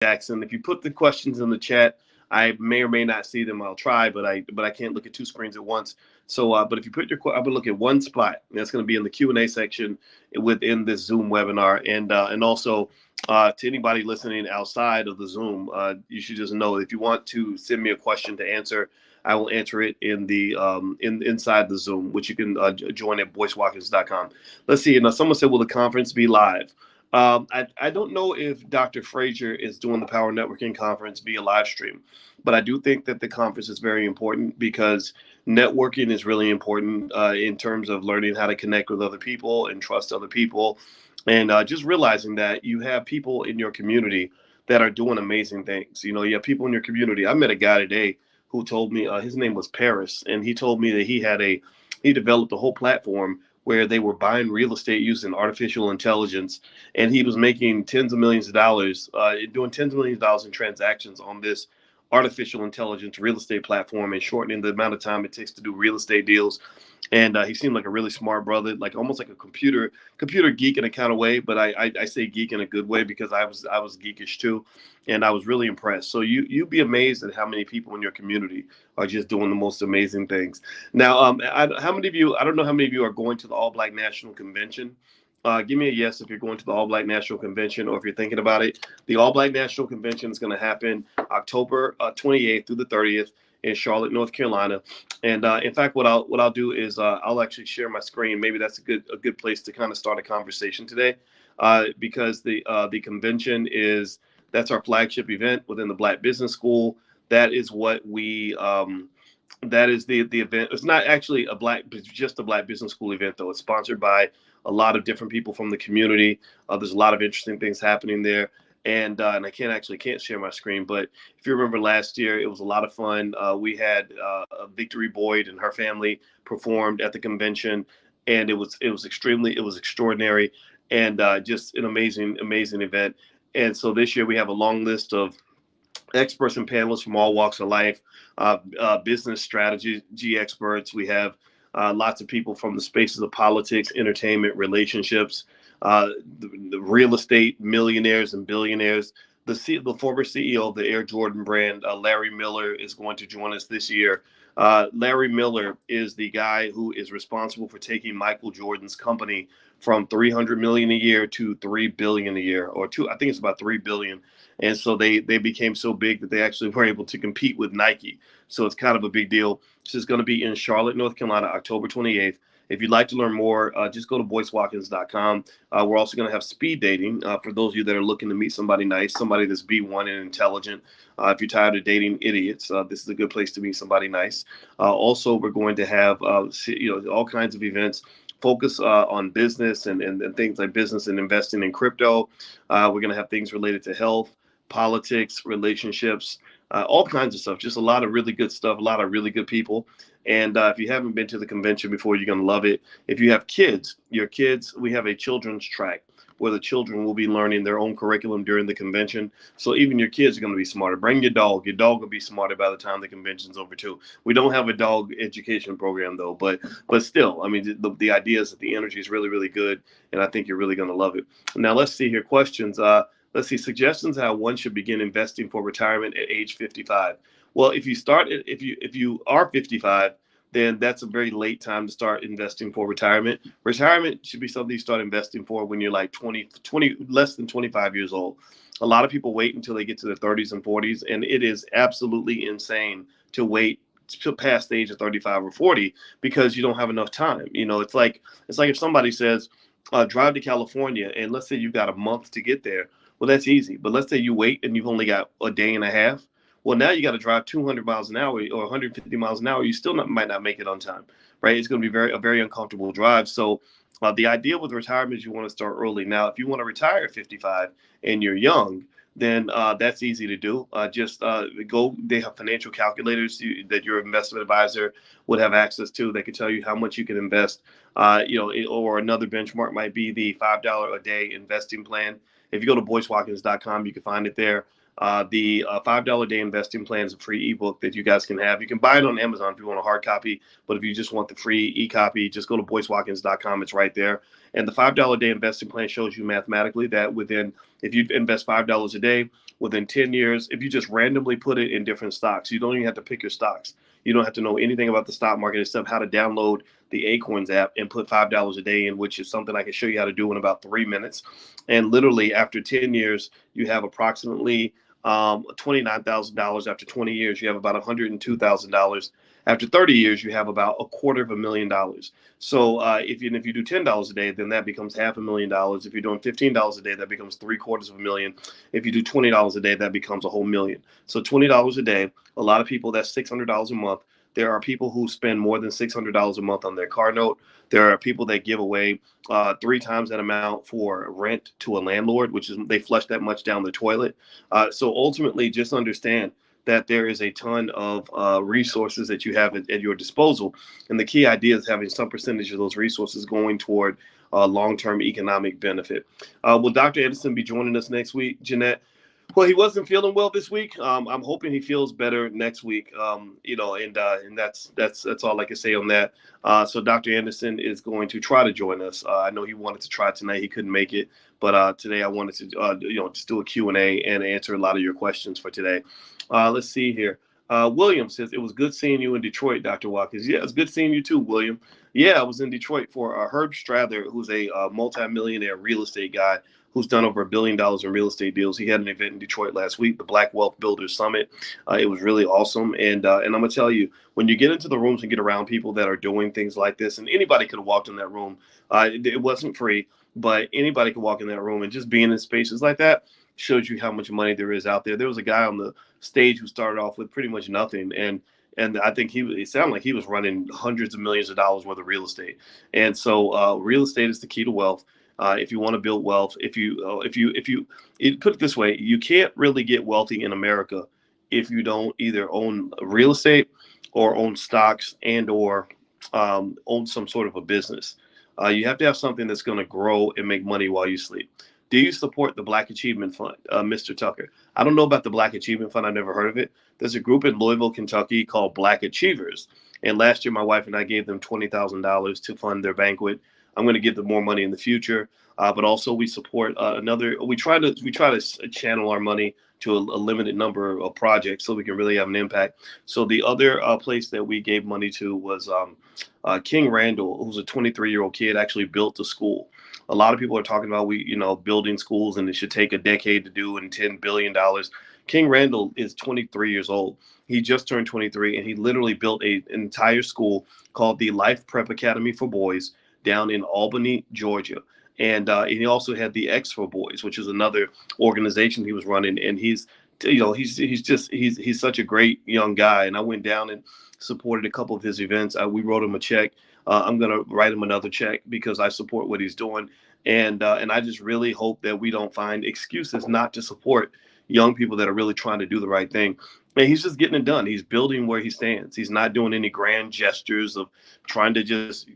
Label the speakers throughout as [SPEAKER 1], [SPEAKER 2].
[SPEAKER 1] Jackson. If you put the questions in the chat, I may or may not see them. I'll try, but I can't look at two screens at once. So, but if you put your, I'm gonna look at one spot. That's gonna be in the Q&A section within this Zoom webinar, and also to anybody listening outside of the Zoom, you should just know if you want to send me a question to answer, I will answer it in the inside the Zoom, which you can join at boycewatkins.com. Let's see. Now, someone said, "Will the conference be live?" I don't know if Dr. Frazier is doing the Power Networking Conference via live stream, but I do think that the conference is very important because networking is really important in terms of learning how to connect with other people and trust other people. And just realizing that you have people in your community that are doing amazing things. You know, you have people in your community. I met a guy today who told me his name was Paris, and he told me that he developed a whole platform where they were buying real estate using artificial intelligence, and he was making tens of millions of dollars, doing tens of millions of dollars in transactions on this artificial intelligence real estate platform and shortening the amount of time it takes to do real estate deals. And he seemed like a really smart brother, like almost like a computer geek in a kind of way. But I say geek in a good way because I was geekish too, and I was really impressed. So you'd be amazed at how many people in your community are just doing the most amazing things. Now, how many of you? I don't know how many of you are going to the All Black National Convention. Give me a yes if you're going to the All Black National Convention or if you're thinking about it. The All Black National Convention is going to happen October 28th through the 30th in Charlotte, North Carolina. And in fact, what I'll do is I'll actually share my screen. Maybe that's a good place to kind of start a conversation today, because the convention is that's our flagship event within the Black Business School. That is what we that is the event. It's not actually just a Black Business School event though. It's sponsored by a lot of different people from the community. There's a lot of interesting things happening there. And I can't share my screen, but if you remember last year, it was a lot of fun. We had Victory Boyd and her family performed at the convention, and it was extraordinary, and just an amazing event. And so this year we have a long list of experts and panelists from all walks of life, business strategy experts. We have lots of people from the spaces of politics, entertainment, relationships, the real estate millionaires and billionaires. The former CEO of the Air Jordan brand, Larry Miller, is going to join us this year. Larry Miller is the guy who is responsible for taking Michael Jordan's company from 300 million a year to 3 billion a year, or two. I think it's about 3 billion. And so they became so big that they actually were able to compete with Nike. So it's kind of a big deal. This is going to be in Charlotte, North Carolina, October 28th. If you'd like to learn more, just go to boycewatkins.com. We're also going to have speed dating for those of you that are looking to meet somebody nice, somebody that's B1 and intelligent. If you're tired of dating idiots, this is a good place to meet somebody nice. Also, we're going to have all kinds of events focus on business and things like business and investing in crypto. We're going to have things related to health, politics, relationships, all kinds of stuff. Just a lot of really good stuff, a lot of really good people. And if you haven't been to the convention before, you're going to love it. If you have kids, we have a children's track where the children will be learning their own curriculum during the convention. So even your kids are going to be smarter. Bring your dog. Your dog will be smarter by the time the convention's over too. We don't have a dog education program though, but still, I mean, the idea is that the energy is really, really good, and I think you're really going to love it. Now let's see here. Questions. Let's see. Suggestions how one should begin investing for retirement at age 55. Well, if you are 55, then that's a very late time to start investing for retirement. Retirement should be something you start investing for when you're like 20, less than 25 years old. A lot of people wait until they get to their 30s and 40s, and it is absolutely insane to wait to past the age of 35 or 40 because you don't have enough time. You know, it's like if somebody says, drive to California, and let's say you got a month to get there. Well, that's easy. But let's say you wait and you've only got a day and a half. Well, now you got to drive 200 miles an hour or 150 miles an hour. You still might not make it on time, right? It's going to be a very uncomfortable drive. So the idea with retirement is you want to start early. Now, if you want to retire at 55 and you're young, then that's easy to do. Just go. They have financial calculators that your investment advisor would have access to. They can tell you how much you can invest. Or another benchmark might be the $5 a day investing plan. If you go to boycewatkins.com, you can find it there. The $5 day investing plan is a free ebook that you guys can have. You can buy it on Amazon if you want a hard copy, but if you just want the free e-copy, just go to boycewatkins.com. It's right there. And the $5 day investing plan shows you mathematically that if you invest $5 a day, within 10 years, if you just randomly put it in different stocks, you don't even have to pick your stocks. You don't have to know anything about the stock market except how to download the Acorns app and put $5 a day in, which is something I can show you how to do in about 3 minutes. And literally after 10 years, you have approximately $29,000. After 20 years, you have about $102,000. After 30 years, you have about $250,000. So if you do $10 a day, then that becomes $500,000. If you're doing $15 a day, that becomes $750,000. If you do $20 a day, that becomes a whole million. So $20 a day, a lot of people, that's $600 a month. There are people who spend more than $600 a month on their car note. There are people that give away 3 times that amount for rent to a landlord, which is they flush that much down the toilet. So ultimately, just understand that there is a ton of resources that you have at your disposal. And the key idea is having some percentage of those resources going toward long-term economic benefit. Will Dr. Anderson be joining us next week, Jeanette? Well, he wasn't feeling well this week. I'm hoping he feels better next week. And that's all I can say on that. So Dr. Anderson is going to try to join us. I know he wanted to try tonight. He couldn't make it, but today I wanted to just do a Q&A and answer a lot of your questions for today. Let's see here. William says, it was good seeing you in Detroit, Dr. Watkins. Yeah, it's good seeing you too, William. Yeah, I was in Detroit for Herb Strather, who's a multimillionaire real estate guy who's done over $1 billion in real estate deals. He had an event in Detroit last week, the Black Wealth Builders Summit. It was really awesome. And I'm going to tell you, when you get into the rooms and get around people that are doing things like this, and anybody could have walked in that room. It wasn't free, but anybody could walk in that room, and just being in spaces like that shows you how much money there is out there. There was a guy on the stage who started off with pretty much nothing. And I think it sounded like he was running hundreds of millions of dollars worth of real estate. And so real estate is the key to wealth. If you want to build wealth, if you put it this way, you can't really get wealthy in America if you don't either own real estate or own stocks or own some sort of a business. You have to have something that's going to grow and make money while you sleep. Do you support the Black Achievement Fund, Mr. Tucker? I don't know about the Black Achievement Fund. I've never heard of it. There's a group in Louisville, Kentucky called Black Achievers. And last year, my wife and I gave them $20,000 to fund their banquet. I'm going to give them more money in the future. But also we support we try to channel our money to a limited number of projects so we can really have an impact. So the other place that we gave money to was King Randall, who's a 23-year-old kid, actually built a school. A lot of people are talking about building schools and it should take a decade to do and $10 billion. King Randall is 23 years old. He just turned 23 and he literally built an entire school called the Life Prep Academy for Boys down in Albany, Georgia. And he also had the X for Boys, which is another organization he was running. And he's such a great young guy. And I went down and supported a couple of his events. We wrote him a check. I'm going to write him another check because I support what he's doing. And I just really hope that we don't find excuses not to support young people that are really trying to do the right thing. And he's just getting it done. He's building where he stands. He's not doing any grand gestures of trying to just,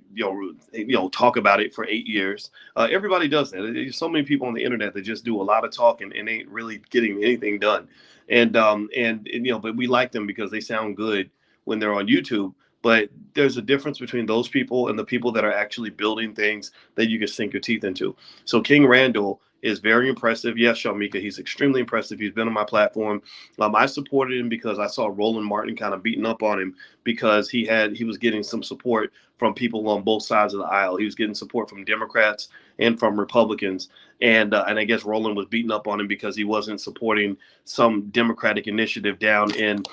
[SPEAKER 1] talk about it for 8 years. Everybody does that. There's so many people on the internet that just do a lot of talking and ain't really getting anything done. But we like them because they sound good when they're on YouTube. But there's a difference between those people and the people that are actually building things that you can sink your teeth into. So King Randall is very impressive. Yes, Shamika, he's extremely impressive. He's been on my platform. I supported him because I saw Roland Martin kind of beating up on him because he was getting some support from people on both sides of the aisle. He was getting support from Democrats and from Republicans. And I guess Roland was beating up on him because he wasn't supporting some Democratic initiative down in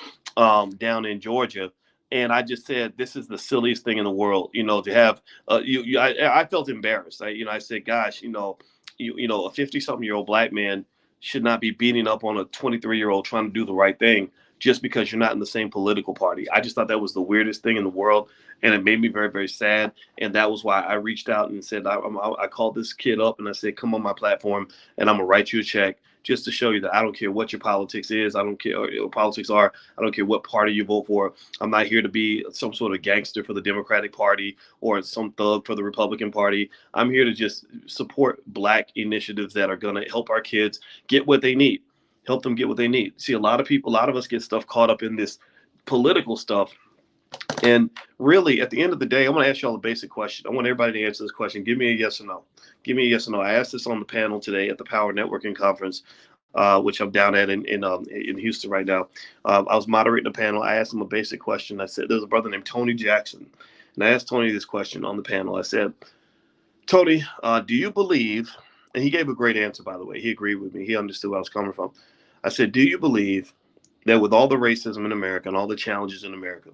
[SPEAKER 1] Georgia. And I just said, this is the silliest thing in the world, to have I felt embarrassed. I said, gosh, a 50-something-year-old black man should not be beating up on a 23-year-old trying to do the right thing just because you're not in the same political party. I just thought that was the weirdest thing in the world. And it made me very, very sad. And that was why I reached out and said, I called this kid up and I said, come on my platform and I'm going to write you a check just to show you that I don't care what your politics is. I don't care what your politics are. I don't care what party you vote for. I'm not here to be some sort of gangster for the Democratic Party or some thug for the Republican Party. I'm here to just support black initiatives that are going to help our kids get what they need. help them get what they need. See, a lot of people, a lot of us get stuff caught up in this political stuff. And really, at the end of the day, I want to ask you all a basic question. I want everybody to answer this question. Give me a yes or no. Give me a yes or no. I asked this on the panel today at the Power Networking Conference, which I'm down at in Houston right now. I was moderating the panel. I asked him a basic question. I said, there's a brother named Tony Jackson. And I asked Tony this question on the panel. I said, Tony, do you believe, and he gave a great answer, by the way. He agreed with me. He understood where I was coming from. I said, do you believe that with all the racism in America and all the challenges in America,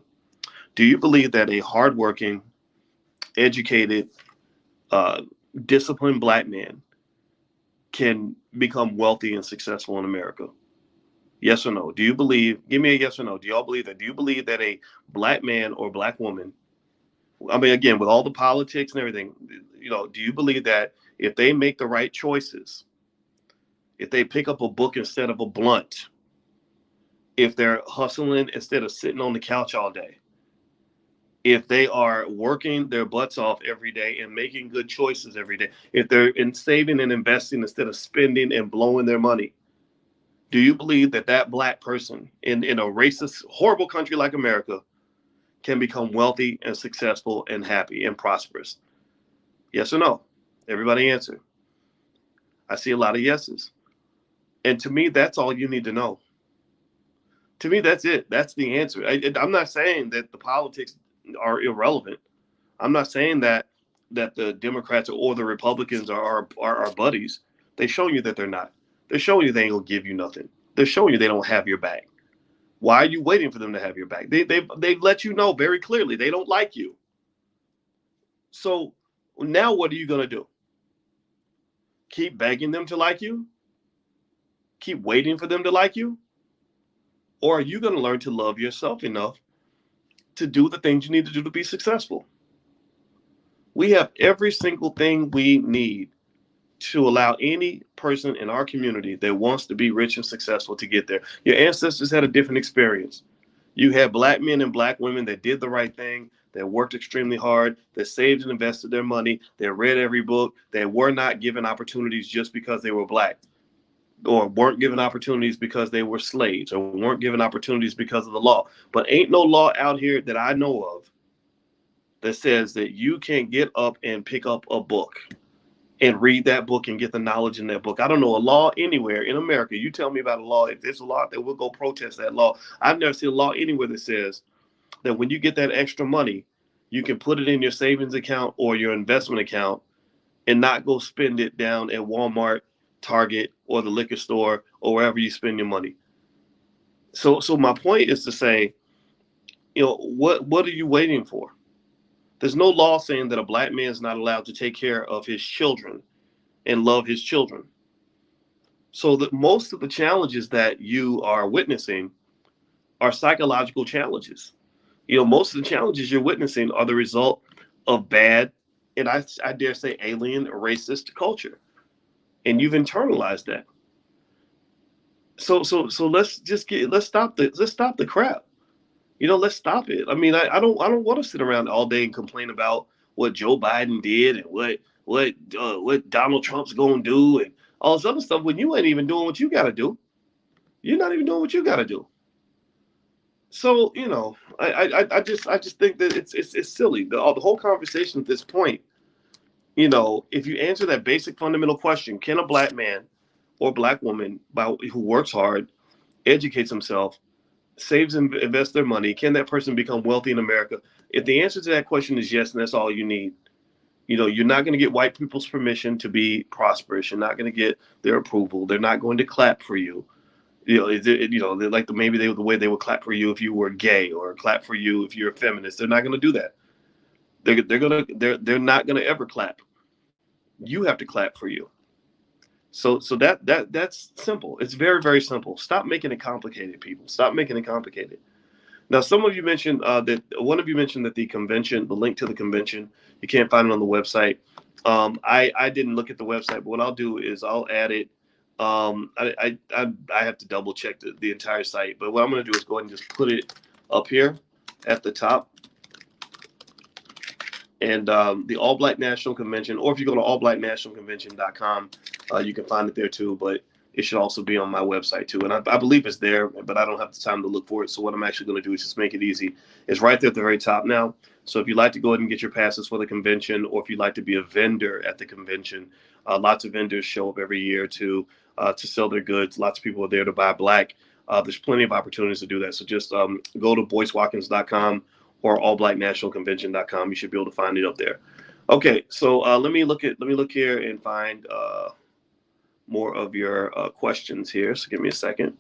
[SPEAKER 1] do you believe that a hardworking, educated, disciplined black man can become wealthy and successful in America? Yes or no? Do you believe, give me a yes or no. Do y'all believe that? Do you believe that a black man or black woman, I mean, again, with all the politics and everything, do you believe that if they make the right choices, if they pick up a book instead of a blunt, if they're hustling instead of sitting on the couch all day, if they are working their butts off every day and making good choices every day, if they're in saving and investing instead of spending and blowing their money, do you believe that that black person in a racist, horrible country like America can become wealthy and successful and happy and prosperous? Yes or no? Everybody answer. I see a lot of yeses. And to me, that's all you need to know. To me, that's it. That's the answer. I'm not saying that the politics are irrelevant. I'm not saying that the Democrats or the Republicans are our buddies. They're showing you that they're not. They're showing you they ain't gonna give you nothing. They're showing you they don't have your back. Why are you waiting for them to have your back? They've let you know very clearly they don't like you. So now what are you gonna do? Keep begging them to like you? Keep waiting for them to like you? Or are you gonna learn to love yourself enough to do the things you need to do to be successful? We have every single thing we need to allow any person in our community that wants to be rich and successful to get there. Your ancestors had a different experience. You had black men and black women that did the right thing, that worked extremely hard, that saved and invested their money, that read every book, that were not given opportunities just because they were black, or weren't given opportunities because they were slaves, or weren't given opportunities because of the law. But ain't no law out here that I know of that says that you can get up and pick up a book and read that book and get the knowledge in that book. I don't know a law anywhere in America. You tell me about a law. If there's a law, that we'll go protest that law. I've never seen a law anywhere that says that when you get that extra money, you can put it in your savings account or your investment account and not go spend it down at Walmart, Target, or the liquor store, or wherever you spend your money. So my point is to say, what are you waiting for? There's no law saying that a black man is not allowed to take care of his children and love his children. So that most of the challenges that you are witnessing are psychological challenges. Most of the challenges you're witnessing are the result of bad, and I dare say alien or racist culture. And you've internalized that. So let's stop the crap. Let's stop it. I mean, I don't want to sit around all day and complain about what Joe Biden did and what Donald Trump's gonna do and all this other stuff when you ain't even doing what you got to do. You're not even doing what you got to do. So I just think that it's silly. The whole conversation at this point. If you answer that basic fundamental question, can a black man or black woman who works hard, educates himself, saves and invests their money, can that person become wealthy in America? If the answer to that question is yes, and that's all you need, you're not going to get white people's permission to be prosperous. You're not going to get their approval. They're not going to clap for you. They're like the way they would clap for you if you were gay, or clap for you if you're a feminist. They're not going to do that. They're not going to ever clap. You have to clap for you. So that's simple. It's very, very simple. Stop making it complicated, people. Stop making it complicated. Now, some of you mentioned one of you mentioned that the link to the convention, you can't find it on the website. I didn't look at the website, but what I'll do is I'll add it. I have to double check the entire site, but what I'm going to do is go ahead and just put it up here at the top. And the All Black National Convention, or if you go to allblacknationalconvention.com, you can find it there too. But it should also be on my website too. And I believe it's there, but I don't have the time to look for it. So what I'm actually going to do is just make it easy. It's right there at the very top now. So if you'd like to go ahead and get your passes for the convention, or if you'd like to be a vendor at the convention, lots of vendors show up every year to sell their goods. Lots of people are there to buy black. There's plenty of opportunities to do that. So just go to boycewatkins.com or allblacknationalconvention.com. You should be able to find it up there. Okay, so let me look here and find more of your questions here. So give me a second.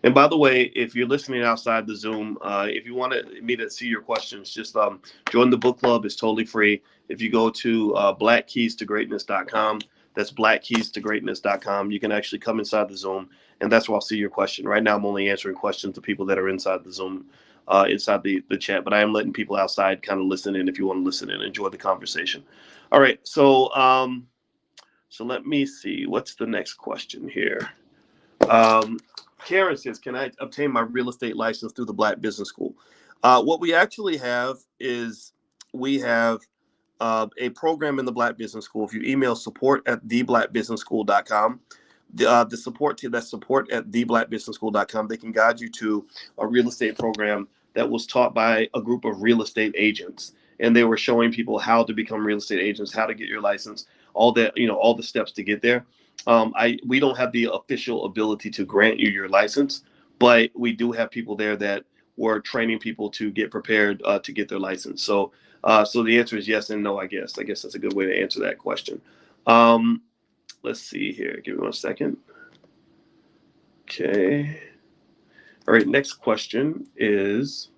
[SPEAKER 1] And by the way, if you're listening outside the Zoom, if you want me to see your questions, just join the book club. It's totally free. If you go to blackkeystogreatness.com, that's blackkeystogreatness.com, you can actually come inside the Zoom, and that's where I'll see your question. Right now, I'm only answering questions to people that are inside the Zoom, inside the chat, but I am letting people outside kind of listen in if you want to listen in and enjoy the conversation. All right, so let me see. What's the next question here? Karen says, can I obtain my real estate license through the Black Business School? What we actually have is we have a program in the Black Business School. If you email support@theblackbusinessschool.com, the support team, that's support@theblackbusinessschool.com, they can guide you to a real estate program that was taught by a group of real estate agents. And they were showing people how to become real estate agents, how to get your license, all that, all the steps to get there. We don't have the official ability to grant you your license, but we do have people there that were training people to get prepared to get their license. So the answer is yes and no, I guess. I guess that's a good way to answer that question. Let's see here. Give me 1 second. Okay. All right. Next question is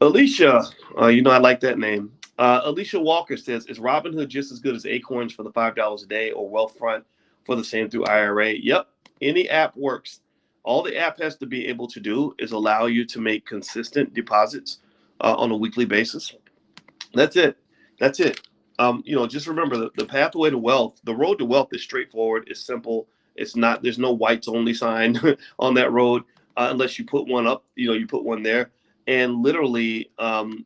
[SPEAKER 1] Alicia. I like that name. Alicia Walker says, is Robinhood just as good as Acorns for the $5 a day, or Wealthfront for the same through IRA? Yep. Any app works. All the app has to be able to do is allow you to make consistent deposits on a weekly basis. That's it. Just remember the pathway to wealth, the road to wealth is straightforward. It's simple. It's not, there's no whites only sign on that road unless you put one up, you put one there. And literally,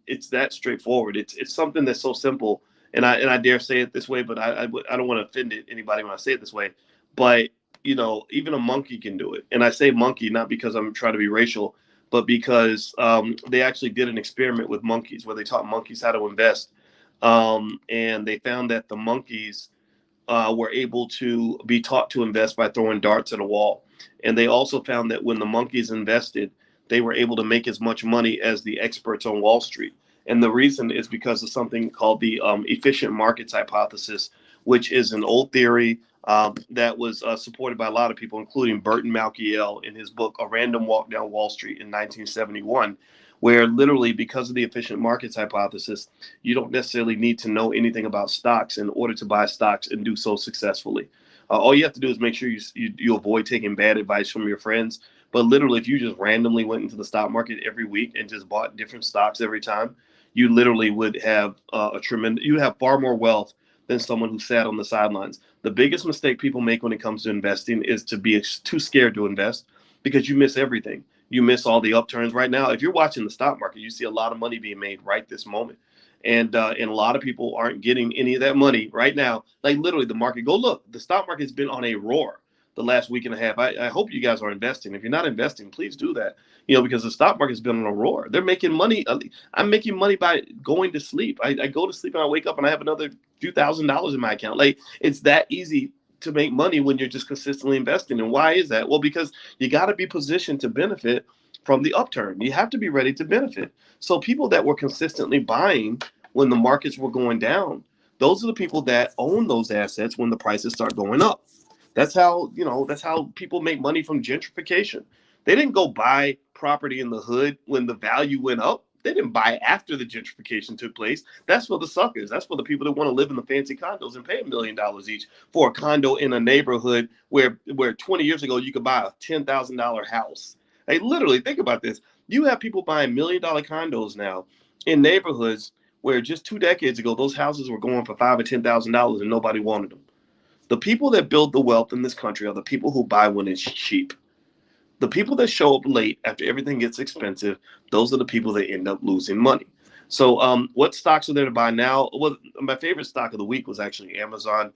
[SPEAKER 1] it's that straightforward. It's something that's so simple. And I dare say it this way, but I don't want to offend anybody when I say it this way. But, even a monkey can do it. And I say monkey, not because I'm trying to be racial, but because they actually did an experiment with monkeys where they taught monkeys how to invest. And they found that the monkeys were able to be taught to invest by throwing darts at a wall. And they also found that when the monkeys invested, they were able to make as much money as the experts on Wall Street. And the reason is because of something called the efficient markets hypothesis, which is an old theory that was supported by a lot of people, including Burton Malkiel in his book, A Random Walk Down Wall Street in 1971, where literally because of the efficient markets hypothesis, you don't necessarily need to know anything about stocks in order to buy stocks and do so successfully. All you have to do is make sure you avoid taking bad advice from your friends. But literally, if you just randomly went into the stock market every week and just bought different stocks every time, you literally would have you'd have far more wealth than someone who sat on the sidelines. The biggest mistake people make when it comes to investing is to be too scared to invest, because you miss everything. You miss all the upturns. Right now, if you're watching the stock market, you see a lot of money being made right this moment. And a lot of people aren't getting any of that money right now. Like literally the market, go look, the stock market's been on a roar the last week and a half. I hope you guys are investing. If you're not investing, please do that, because the stock market's been on a roar. They're making money. I'm making money by going to sleep. I go to sleep and I wake up and I have another few $1,000s in my account. Like, it's that easy to make money when you're just consistently investing. And why is that? Well, because you got to be positioned to benefit from the upturn. You have to be ready to benefit. So people that were consistently buying when the markets were going down, those are the people that own those assets when the prices start going up. That's how people make money from gentrification. They didn't go buy property in the hood when the value went up. They didn't buy after the gentrification took place. That's for the suckers. That's for the people that want to live in the fancy condos and pay $1 million each for a condo in a neighborhood where 20 years ago you could buy a $10,000 house. Hey, literally, think about this. You have people buying $1 million condos now in neighborhoods where just 2 decades ago those houses were going for $5,000 or $10,000 and nobody wanted them. The people that build the wealth in this country are the people who buy when it's cheap. The people that show up late after everything gets expensive, those are the people that end up losing money. So what stocks are there to buy now? Well, my favorite stock of the week was actually Amazon.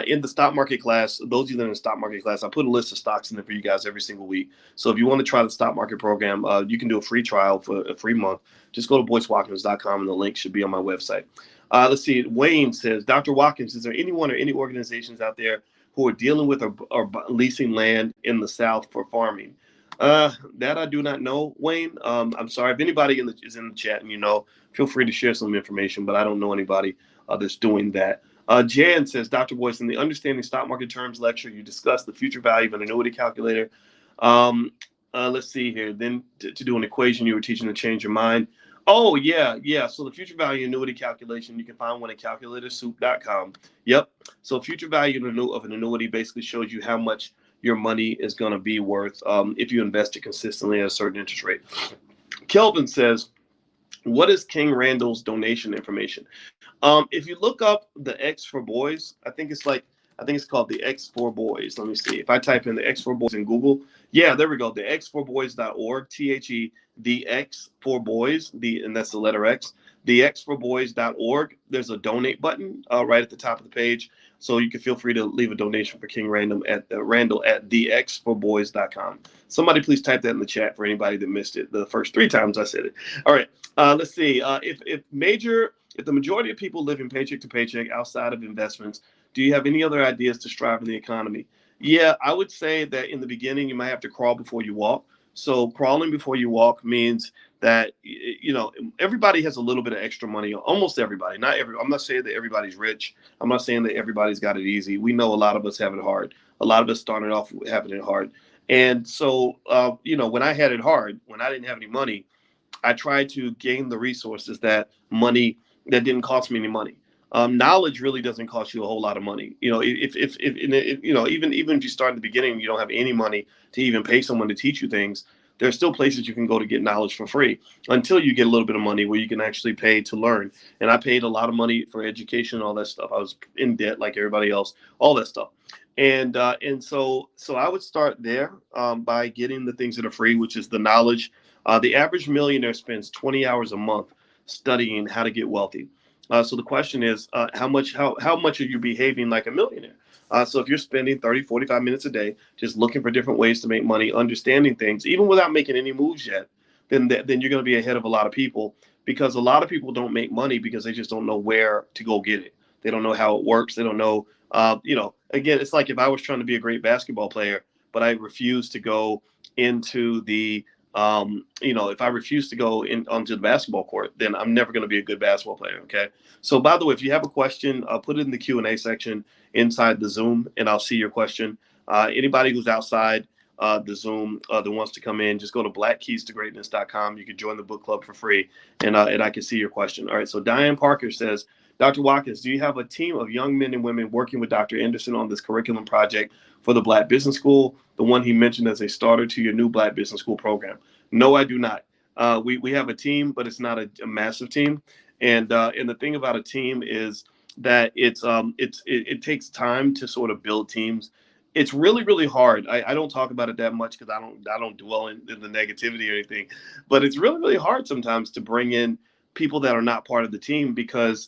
[SPEAKER 1] In the stock market class, those of you that are in the stock market class, I put a list of stocks in there for you guys every single week. So if you want to try the stock market program, you can do a free trial for a free month. Just go to boycewatkins.com and the link should be on my website. Let's see. Wayne says, Dr. Watkins, is there anyone or any organizations out there who are dealing with or leasing land in the South for farming? That I do not know, Wayne. I'm sorry. If anybody is in the chat and feel free to share some information, but I don't know anybody that's doing that. Jan says, Dr. Boyce, in the Understanding Stock Market Terms lecture, you discussed the future value of an annuity calculator. Let's see here. Then to do an equation, you were teaching to change your mind. Oh, yeah. So the future value annuity calculation, you can find one at calculatorsoup.com. Yep. So future value of an annuity basically shows you how much your money is going to be worth if you invest it consistently at a certain interest rate. Kelvin says, what is King Randall's donation information? If you look up the X for Boys, I think it's called the X for Boys. Let me see. If I type in the X for Boys in Google, yeah, there we go. The x4boys.org, THE, the X for Boys, and that's the letter X, the x4boys.org. There's a donate button right at the top of the page. So you can feel free to leave a donation for King Randall at thexforboys.com. Somebody please type that in the chat for anybody that missed it the first 3 times I said it. All right. Let's see. If the majority of people living paycheck to paycheck outside of investments, do you have any other ideas to strive in the economy? Yeah, I would say that in the beginning, you might have to crawl before you walk. So crawling before you walk means that, everybody has a little bit of extra money. Almost everybody. I'm not saying that everybody's rich. I'm not saying that everybody's got it easy. We know a lot of us have it hard. A lot of us started off having it hard. And so, when I had it hard, when I didn't have any money, I tried to gain the resources that didn't cost me any money. Knowledge really doesn't cost you a whole lot of money. Even if you start at the beginning, and you don't have any money to even pay someone to teach you things. There's still places you can go to get knowledge for free until you get a little bit of money where you can actually pay to learn. And I paid a lot of money for education, all that stuff. I was in debt like everybody else, all that stuff. And so I would start there by getting the things that are free, which is the knowledge. The average millionaire spends 20 hours a month studying how to get wealthy. So the question is, how much are you behaving like a millionaire? So if you're spending 30, 45 minutes a day just looking for different ways to make money, understanding things, even without making any moves yet, then you're going to be ahead of a lot of people, because a lot of people don't make money because they just don't know where to go get it. They don't know how it works. They don't know, again, it's like if I was trying to be a great basketball player, but I refuse to go into the if I refuse to go onto the basketball court, then I'm never going to be a good basketball player. Okay. So by the way, if you have a question, put it in the Q&A section inside the Zoom, and I'll see your question. Anybody who's outside the Zoom that wants to come in, just go to blackkeystogreatness.com. You can join the book club for free, and I can see your question. All right. So Diane Parker says, Dr. Watkins, do you have a team of young men and women working with Dr. Anderson on this curriculum project for the Black Business School, the one he mentioned as a starter to your new Black Business School program? No, I do not. We have a team, but it's not a massive team. And the thing about a team is that it takes time to sort of build teams. It's really, really hard. I don't talk about it that much because I don't dwell in the negativity or anything, but it's really, really hard sometimes to bring in people that are not part of the team, because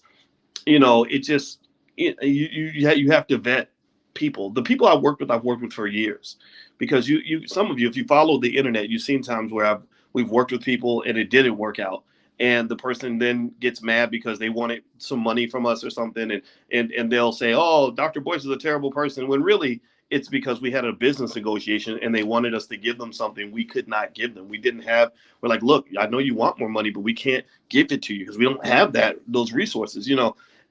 [SPEAKER 1] it just you have to vet people. The people I've worked with for years, because some of you, if you follow the internet, you've seen times where we've worked with people and it didn't work out, and the person then gets mad because they wanted some money from us or something, and they'll say, oh, Dr. Boyce is a terrible person, when really it's because we had a business negotiation and they wanted us to give them something we could not give them. We're like, look, I know you want more money, but we can't give it to you because we don't have those resources,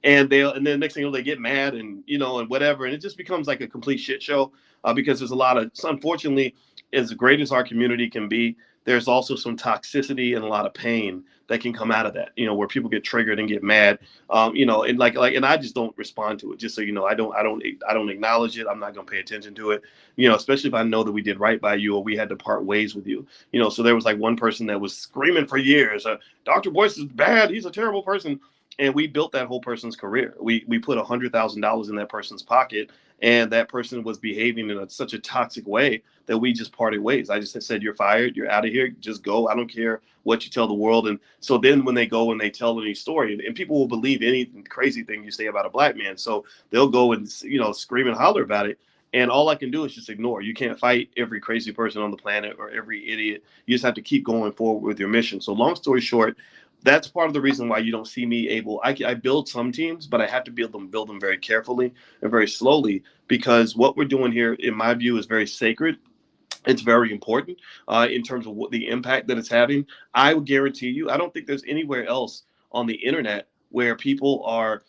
[SPEAKER 1] and then next thing they get mad and whatever, and it just becomes like a complete shit show, because there's a lot of, unfortunately, as great as our community can be, there's also some toxicity and a lot of pain that can come out of that, where people get triggered and get mad, and and I just don't respond to it. Just so you know, I don't acknowledge it. I'm not going to pay attention to it, especially if I know that we did right by you or we had to part ways with you, So there was like one person that was screaming for years, Dr. Boyce is bad. He's a terrible person. And we built that whole person's career. We put $100,000 in that person's pocket and that person was behaving in such a toxic way that we just parted ways. I just said, "You're fired. You're out of here. Just go. I don't care what you tell the world." And so then when they go and they tell any story, and people will believe any crazy thing you say about a black man, so they'll go and scream and holler about it. And all I can do is just ignore. You can't fight every crazy person on the planet or every idiot. You just have to keep going forward with your mission. So long story short, that's part of the reason why you don't see me able. I build some teams, but I have to build them very carefully and very slowly, because what we're doing here, in my view, is very sacred. It's very important in terms of what the impact that it's having. I would guarantee you, I don't think there's anywhere else on the internet where people are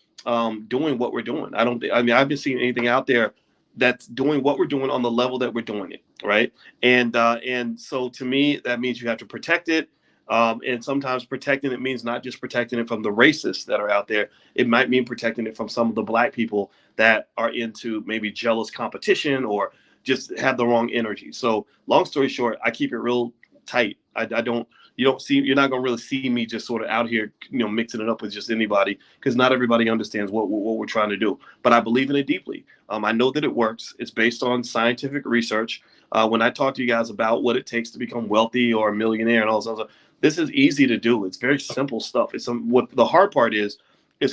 [SPEAKER 1] doing what we're doing. I don't think, I mean, I haven't seen anything out there that's doing what we're doing on the level that we're doing it, right? And so to me, that means you have to protect it. And sometimes protecting it means not just protecting it from the racists that are out there. It might mean protecting it from some of the black people that are into maybe jealous competition or just have the wrong energy. So long story short, I keep it real tight. I don't, you're not going to really see me just sort of out here, mixing it up with just anybody, because not everybody understands what we're trying to do. But I believe in it deeply. I know that it works. It's based on scientific research. When I talk to you guys about what it takes to become wealthy or a millionaire and all this other, this is easy to do. It's very simple stuff. What the hard part is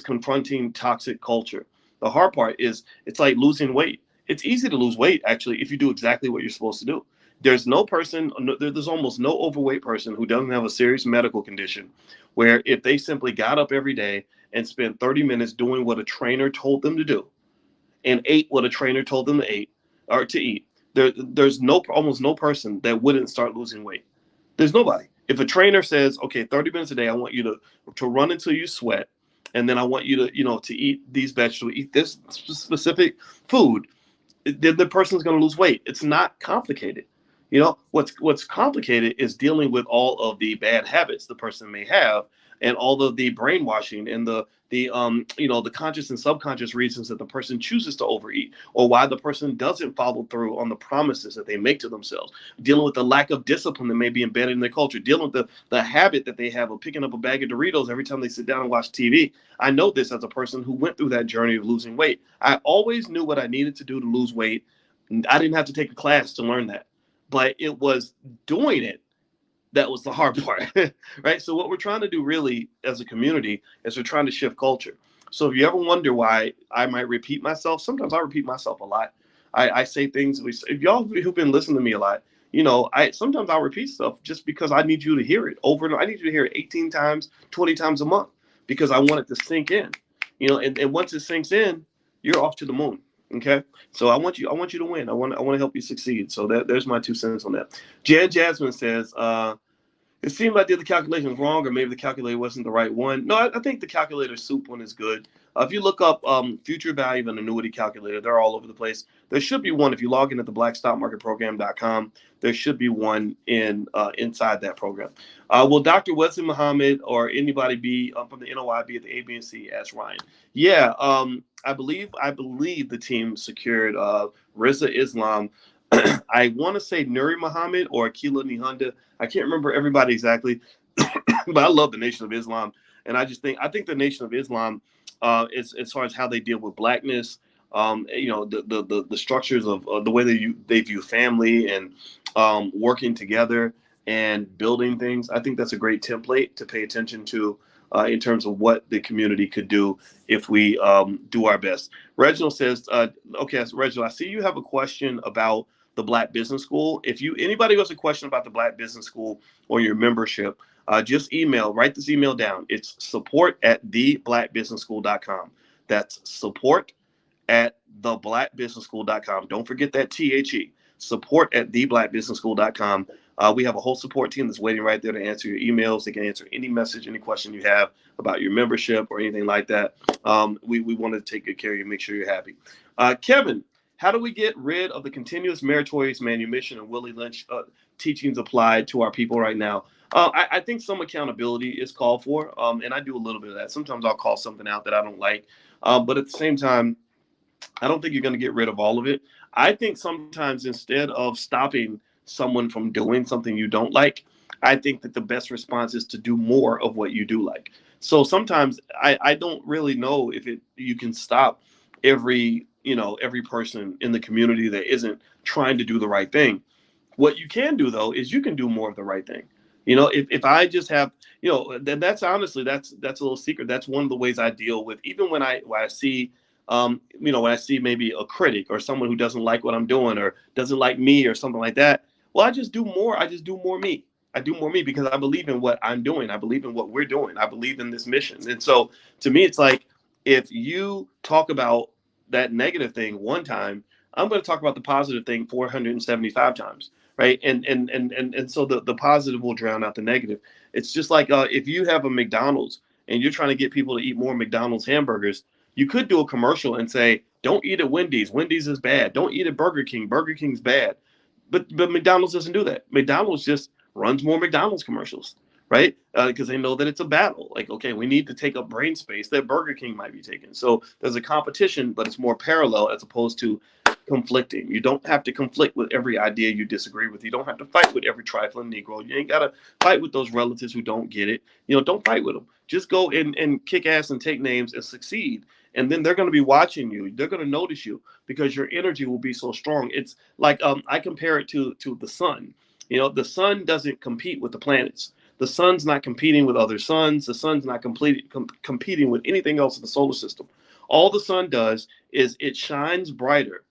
[SPEAKER 1] confronting toxic culture. The hard part is it's like losing weight. It's easy to lose weight, actually, if you do exactly what you're supposed to do. There's almost no overweight person who doesn't have a serious medical condition where if they simply got up every day and spent 30 minutes doing what a trainer told them to do and ate what a trainer told them to eat, there's almost no person that wouldn't start losing weight. There's nobody. If a trainer says, okay, 30 minutes a day, I want you to run until you sweat, and then I want you to eat these vegetables, eat this specific food, the person's going to lose weight. It's not complicated. What's complicated is dealing with all of the bad habits the person may have, and all of the brainwashing and the conscious and subconscious reasons that the person chooses to overeat, or why the person doesn't follow through on the promises that they make to themselves, dealing with the lack of discipline that may be embedded in their culture, dealing with the habit that they have of picking up a bag of Doritos every time they sit down and watch TV. I know this as a person who went through that journey of losing weight. I always knew what I needed to do to lose weight. I didn't have to take a class to learn that, but it was doing it that was the hard part, right? So what we're trying to do really as a community is we're trying to shift culture. So if you ever wonder why I might repeat myself, sometimes I repeat myself a lot. I say things, if y'all who've been listening to me a lot, sometimes I'll repeat stuff just because I need you to hear it over and over. I need you to hear it 18 times, 20 times a month, because I want it to sink in, and once it sinks in, you're off to the moon. Okay, so I want you to win. I want to help you succeed. So there's my 2 cents on that. Jan Jasmine says, it seemed like I did the calculations wrong, or maybe the calculator wasn't the right one. No, I think the calculator soup one is good. If you look up future value and annuity calculator, they're all over the place. There should be one if you log in at the blackstockmarketprogram.com. There should be one inside that program. Will Dr. Wesley Muhammad or anybody be from the NOI be at the ABNC? Asked Ryan. Yeah, I believe the team secured Riza Islam. I want to say Nuri Muhammad or Akila Nihanda. I can't remember everybody exactly, but I love the Nation of Islam, and I think the Nation of Islam, as far as how they deal with blackness, the structures of the way they view family and working together and building things. I think that's a great template to pay attention to in terms of what the community could do if we do our best. Reginald says, okay, so Reginald, I see you have a question about the Black Business School. If anybody has a question about the Black Business School or your membership, just write this email down. It's support@theblackbusinessschool.com. That's support@theblackbusinessschool.com. Don't forget that THE. Support@theblackbusinessschool.com. We have a whole support team that's waiting right there to answer your emails. They can answer any message, any question you have about your membership or anything like that. We want to take good care of you, make sure you're happy. Kevin, how do we get rid of the continuous meritorious manumission and Willie Lynch teachings applied to our people right now? I think some accountability is called for, and I do a little bit of that. Sometimes I'll call something out that I don't like, but at the same time, I don't think you're going to get rid of all of it. I think sometimes instead of stopping someone from doing something you don't like, I think that the best response is to do more of what you do like. So sometimes I don't really know if you can stop every every person in the community that isn't trying to do the right thing. What you can do though is you can do more of the right thing. If I just have, then that's honestly that's a little secret. That's one of the ways I deal with, even when I see when I see maybe a critic or someone who doesn't like what I'm doing or doesn't like me or something like that. Well, I just do more me. I do more me because I believe in what I'm doing. I believe in what we're doing. I believe in this mission. And so to me, it's like, if you talk about that negative thing one time, I'm going to talk about the positive thing 475 times, right? And so the positive will drown out the negative. It's just like, if you have a McDonald's and you're trying to get people to eat more McDonald's hamburgers, you could do a commercial and say, don't eat at Wendy's. Wendy's is bad. Don't eat at Burger King. Burger King's bad. But McDonald's doesn't do that. McDonald's just runs more McDonald's commercials, right? Because they know that it's a battle. Like, okay, we need to take up brain space that Burger King might be taking. So there's a competition, but it's more parallel as opposed to conflicting. You don't have to conflict with every idea you disagree with. You don't have to fight with every trifling Negro. You ain't got to fight with those relatives who don't get it. Don't fight with them. Just go and kick ass and take names and succeed. And then they're going to be watching you. They're going to notice you because your energy will be so strong. It's like, I compare it to the sun. The sun doesn't compete with the planets. The sun's not competing with other suns. The sun's not competing with anything else in the solar system. All the sun does is it shines brighter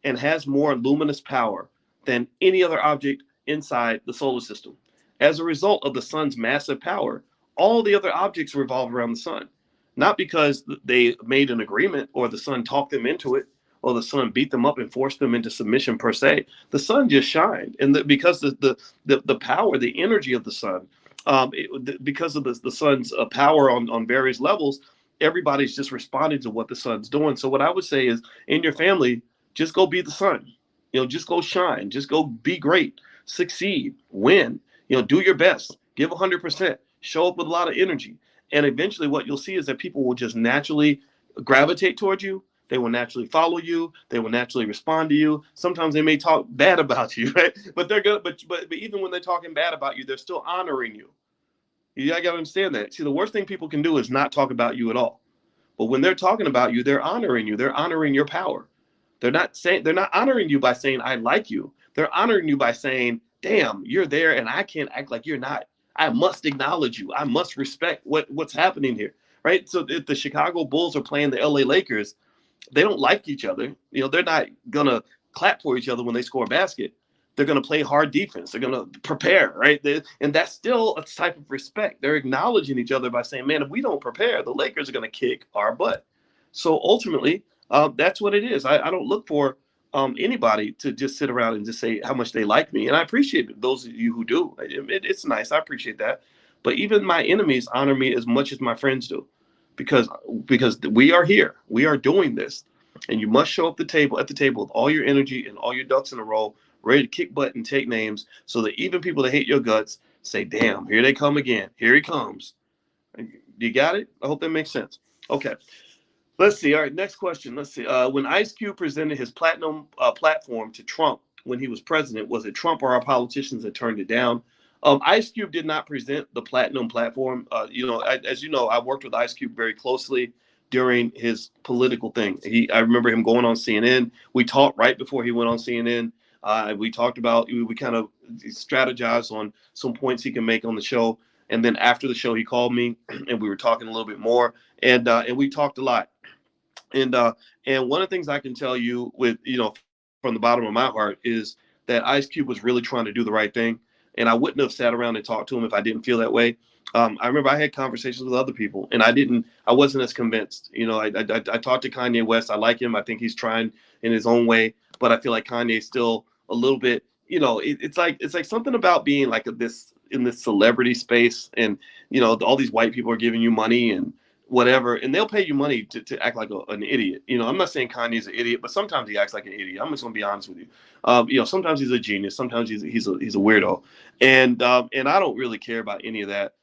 [SPEAKER 1] and has more luminous power than any other object inside the solar system. As a result of the sun's massive power, all the other objects revolve around the sun. Not because they made an agreement or the sun talked them into it or the sun beat them up and forced them into submission per se. The sun just shined. And because the power, the energy of the sun, because of the sun's power on various levels, everybody's just responding to what the sun's doing. So what I would say is, in your family, just go be the sun. Just go shine. Just go be great. Succeed. Win. Do your best. Give 100%. Show up with a lot of energy. And eventually what you'll see is that people will just naturally gravitate towards you. They will naturally follow you. They will naturally respond to you. Sometimes they may talk bad about you, right? But they're good. But even when they're talking bad about you, they're still honoring you. You got to understand that. See, the worst thing people can do is not talk about you at all. But when they're talking about you, they're honoring you. They're honoring your power. They're not honoring you by saying, I like you. They're honoring you by saying, damn, you're there and I can't act like you're not. I must acknowledge you. I must respect what's happening here, right? So if the Chicago Bulls are playing the LA Lakers, they don't like each other. They're not going to clap for each other when they score a basket. They're going to play hard defense. They're going to prepare, right? And that's still a type of respect. They're acknowledging each other by saying, man, if we don't prepare, the Lakers are going to kick our butt. So ultimately, that's what it is. I don't look for anybody to just sit around and just say how much they like me. And I appreciate those of you who do. It's nice. I appreciate that. But even my enemies honor me as much as my friends do, because we are here. We are doing this. And you must show up at the table with all your energy and all your ducks in a row, ready to kick butt and take names, so that even people that hate your guts say, damn, here they come again. Here he comes. You got it? I hope that makes sense. Okay. Let's see. All right, next question. Let's see. When Ice Cube presented his platinum platform to Trump when he was president, was it Trump or our politicians that turned it down? Ice Cube did not present the platinum platform. As you know, I worked with Ice Cube very closely during his political thing. I remember him going on CNN. We talked right before he went on CNN. We talked about, we kind of strategized on some points he can make on the show. And then after the show, he called me and we were talking a little bit more. And we talked a lot. And one of the things I can tell you from the bottom of my heart is that Ice Cube was really trying to do the right thing. And I wouldn't have sat around and talked to him if I didn't feel that way. I remember I had conversations with other people and I wasn't as convinced. I talked to Kanye West. I like him. I think he's trying in his own way, but I feel like Kanye's still a little bit, it's like something about being like in this celebrity space, and all these white people are giving you money and whatever, and they'll pay you money to act like an idiot. I'm not saying Kanye's an idiot, but sometimes he acts like an idiot. I'm just gonna be honest with you. Sometimes he's a genius, sometimes he's a weirdo, and I don't really care about any of that,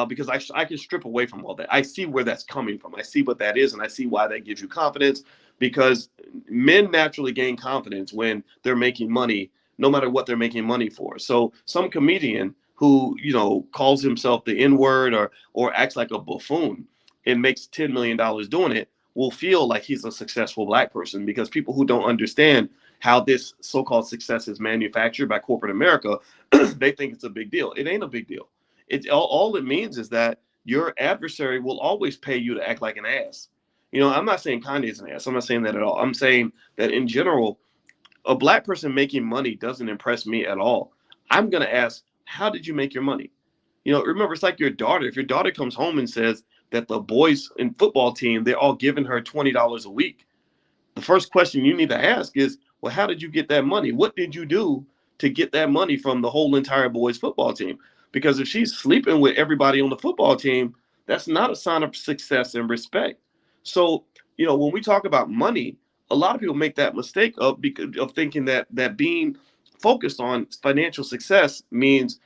[SPEAKER 1] because I can strip away from all that. I see where that's coming from. I see what that is, and I see why that gives you confidence, because men naturally gain confidence when they're making money, no matter what they're making money for. So some comedian who calls himself the N-word or acts like a buffoon and makes $10 million doing it, will feel like he's a successful black person, because people who don't understand how this so-called success is manufactured by corporate America, they think it's a big deal. It ain't a big deal. It's all it means is that your adversary will always pay you to act like an ass. I'm not saying Kanye's an ass. I'm not saying that at all. I'm saying that in general, a black person making money doesn't impress me at all. I'm going to ask, how did you make your money? Remember, it's like your daughter. If your daughter comes home and says that the boys in football team, they're all giving her $20 a week, the first question you need to ask is, well, how did you get that money? What did you do to get that money from the whole entire boys football team? Because if she's sleeping with everybody on the football team, that's not a sign of success and respect. So, when we talk about money, a lot of people make that mistake of thinking that being focused on financial success means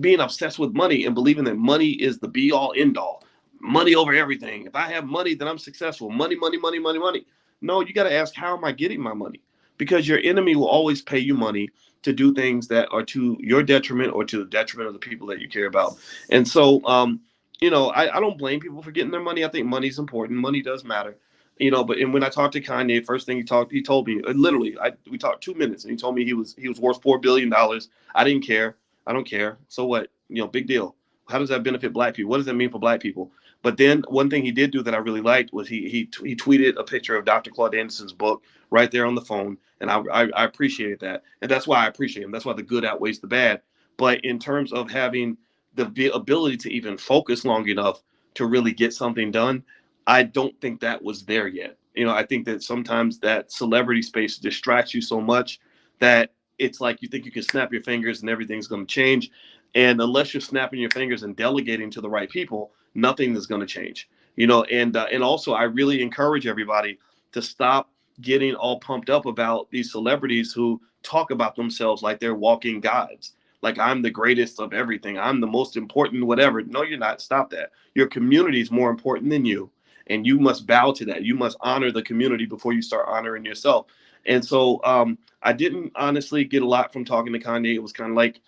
[SPEAKER 1] being obsessed with money and believing that money is the be all end all. Money over everything. If I have money, then I'm successful. Money, money, money, money, money. No, you got to ask, how am I getting my money? Because your enemy will always pay you money to do things that are to your detriment or to the detriment of the people that you care about. And so, I don't blame people for getting their money. I think money's important. Money does matter. But when I talked to Kanye, first thing he told me, literally, we talked 2 minutes, and he told me he was worth $4 billion. I didn't care. I don't care. So what? Big deal. How does that benefit black people? What does that mean for black people? But then one thing he did do that I really liked was he tweeted a picture of Dr. Claude Anderson's book right there on the phone, and I appreciated that, and that's why I appreciate him. That's why the good outweighs the bad. But in terms of having the ability to even focus long enough to really get something done, I don't think that was there yet. I think that sometimes that celebrity space distracts you so much that it's like you think you can snap your fingers and everything's going to change. And unless you're snapping your fingers and delegating to the right people, nothing is going to change. And also I really encourage everybody to stop getting all pumped up about these celebrities who talk about themselves like they're walking gods. Like, I'm the greatest of everything. I'm the most important, whatever. No, you're not. Stop that. Your community is more important than you. And you must bow to that. You must honor the community before you start honoring yourself. And so I didn't honestly get a lot from talking to Kanye. It was kind of like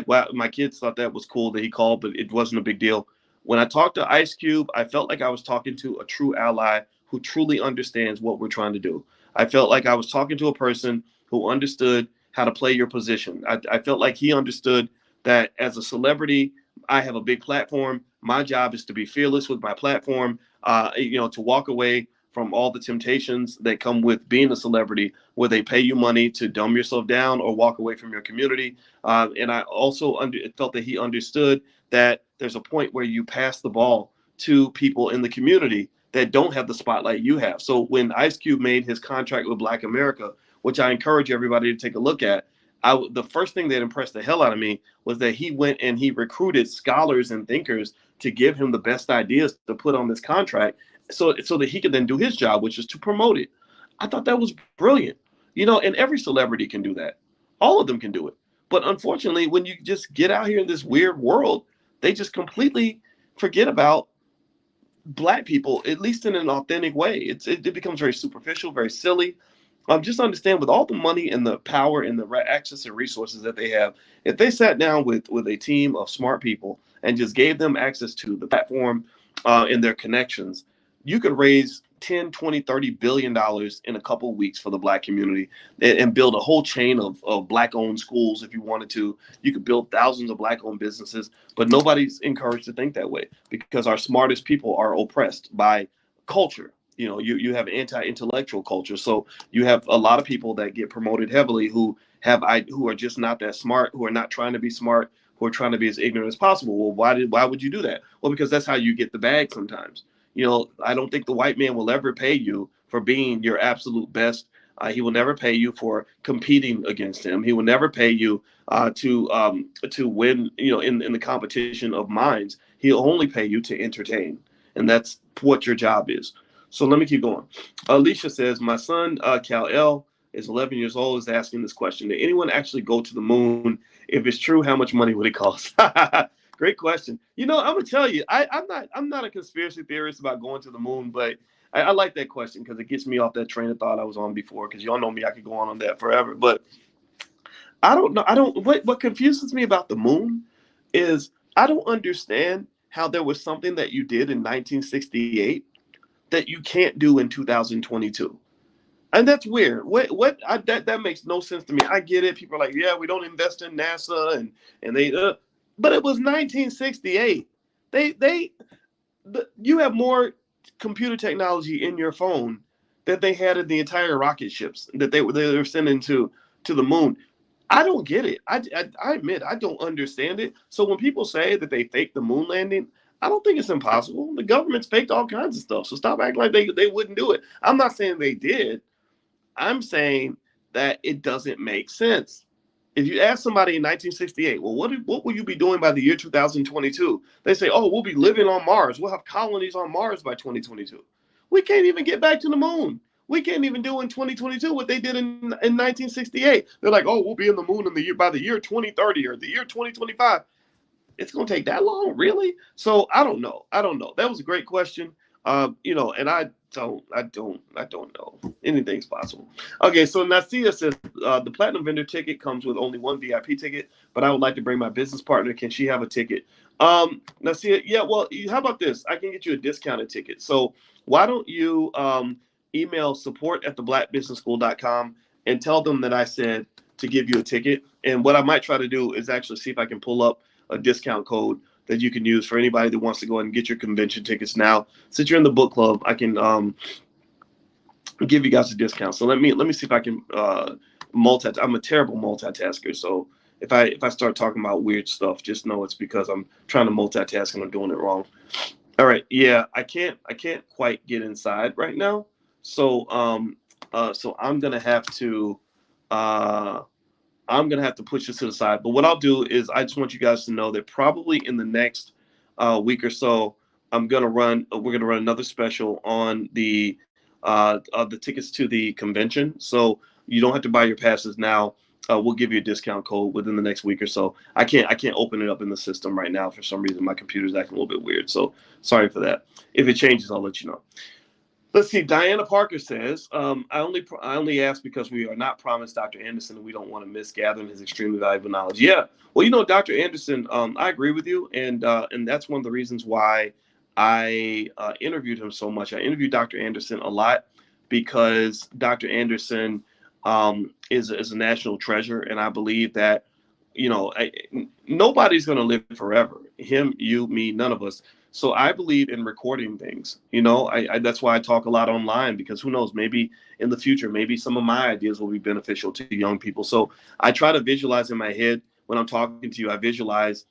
[SPEAKER 1] wow, my kids thought that was cool that he called, but it wasn't a big deal. When I talked to Ice Cube, I felt like I was talking to a true ally who truly understands what we're trying to do. I felt like I was talking to a person who understood how to play your position. I felt like he understood that as a celebrity, I have a big platform. My job is to be fearless with my platform, to walk away from all the temptations that come with being a celebrity, where they pay you money to dumb yourself down or walk away from your community. And I also felt that he understood that there's a point where you pass the ball to people in the community that don't have the spotlight you have. So when Ice Cube made his contract with Black America, which I encourage everybody to take a look at, the first thing that impressed the hell out of me was that he went and he recruited scholars and thinkers to give him the best ideas to put on this contract, so that he could then do his job, which is to promote it. I thought that was brilliant. And every celebrity can do that. All of them can do it. But unfortunately, when you just get out here in this weird world, they just completely forget about Black people, at least in an authentic way. It becomes very superficial, very silly. Just understand, with all the money and the power and the access and resources that they have, if they sat down with a team of smart people and just gave them access to the platform and their connections, you could raise 10, 20, 30 billion dollars in a couple of weeks for the Black community, and build a whole chain of Black owned schools. If you wanted to, you could build thousands of Black owned businesses, but nobody's encouraged to think that way, because our smartest people are oppressed by culture. You have anti-intellectual culture. So you have a lot of people that get promoted heavily who are just not that smart, who are not trying to be smart, who are trying to be as ignorant as possible. Well, why would you do that? Well, because that's how you get the bag sometimes. I don't think the white man will ever pay you for being your absolute best. He will never pay you for competing against him. He will never pay you to win, in the competition of minds. He'll only pay you to entertain. And that's what your job is. So let me keep going. Alicia says, my son, Kal-El, is 11 years old, is asking this question. Did anyone actually go to the moon? If it's true, how much money would it cost? Great question. I'm gonna tell you, I'm not a conspiracy theorist about going to the moon, but I like that question because it gets me off that train of thought I was on before. Because y'all know me, I could go on that forever. But I don't know. What confuses me about the moon is I don't understand how there was something that you did in 1968 that you can't do in 2022. And that's weird. That makes no sense to me. I get it. People are like, yeah, we don't invest in NASA and they, but it was 1968. They you have more computer technology in your phone that they had in the entire rocket ships that they were sending to the moon. I don't get it. I admit I don't understand it. So when people say that they faked the moon landing, I don't think it's impossible. The government's faked all kinds of stuff. So stop acting like they wouldn't do it. I'm not saying they did. I'm saying that it doesn't make sense. If you ask somebody in 1968, well, what will you be doing by the year 2022? They say, oh, we'll be living on Mars. We'll have colonies on Mars by 2022. We can't even get back to the moon. We can't even do in 2022 what they did in 1968. They're like, oh, we'll be in the moon in the year by the year 2030 or the year 2025. It's going to take that long, really? So I don't know. That was a great question. And I don't know. Anything's possible. Okay, so Nasia says the platinum vendor ticket comes with only one VIP ticket, but I would like to bring my business partner. Can she have a ticket? Nasia, yeah. Well, how about this? I can get you a discounted ticket. So why don't you email support@theblackbusinessschool.com and tell them that I said to give you a ticket. And what I might try to do is actually see if I can pull up a discount code that you can use for anybody that wants to go ahead and get your convention tickets now. Since you're in the book club, I can give you guys a discount. So let me see if I can I'm a terrible multitasker. So if I start talking about weird stuff, just know it's because I'm trying to multitask and I'm doing it wrong. All right, yeah, I can't quite get inside right now. So so I'm gonna have to push this to the side. But what I'll do is I just want you guys to know that probably in the next week or so, we're gonna run another special on the tickets to the convention. So you don't have to buy your passes now. We'll give you a discount code within the next week or so. I can't open it up in the system right now for some reason. My computer's acting a little bit weird. So sorry for that. If it changes, I'll let you know. Let's see. Diana Parker says, I only ask because we are not promised Dr. Anderson and we don't want to miss gathering his extremely valuable knowledge. Yeah. Well, Dr. Anderson, I agree with you. And that's one of the reasons why I interviewed him so much. I interviewed Dr. Anderson a lot because Dr. Anderson is a national treasure. And I believe that, nobody's going to live forever. Him, you, me, none of us. So I believe in recording things. That's why I talk a lot online, because who knows, maybe in the future, maybe some of my ideas will be beneficial to young people. So I try to visualize in my head when I'm talking to you. I visualize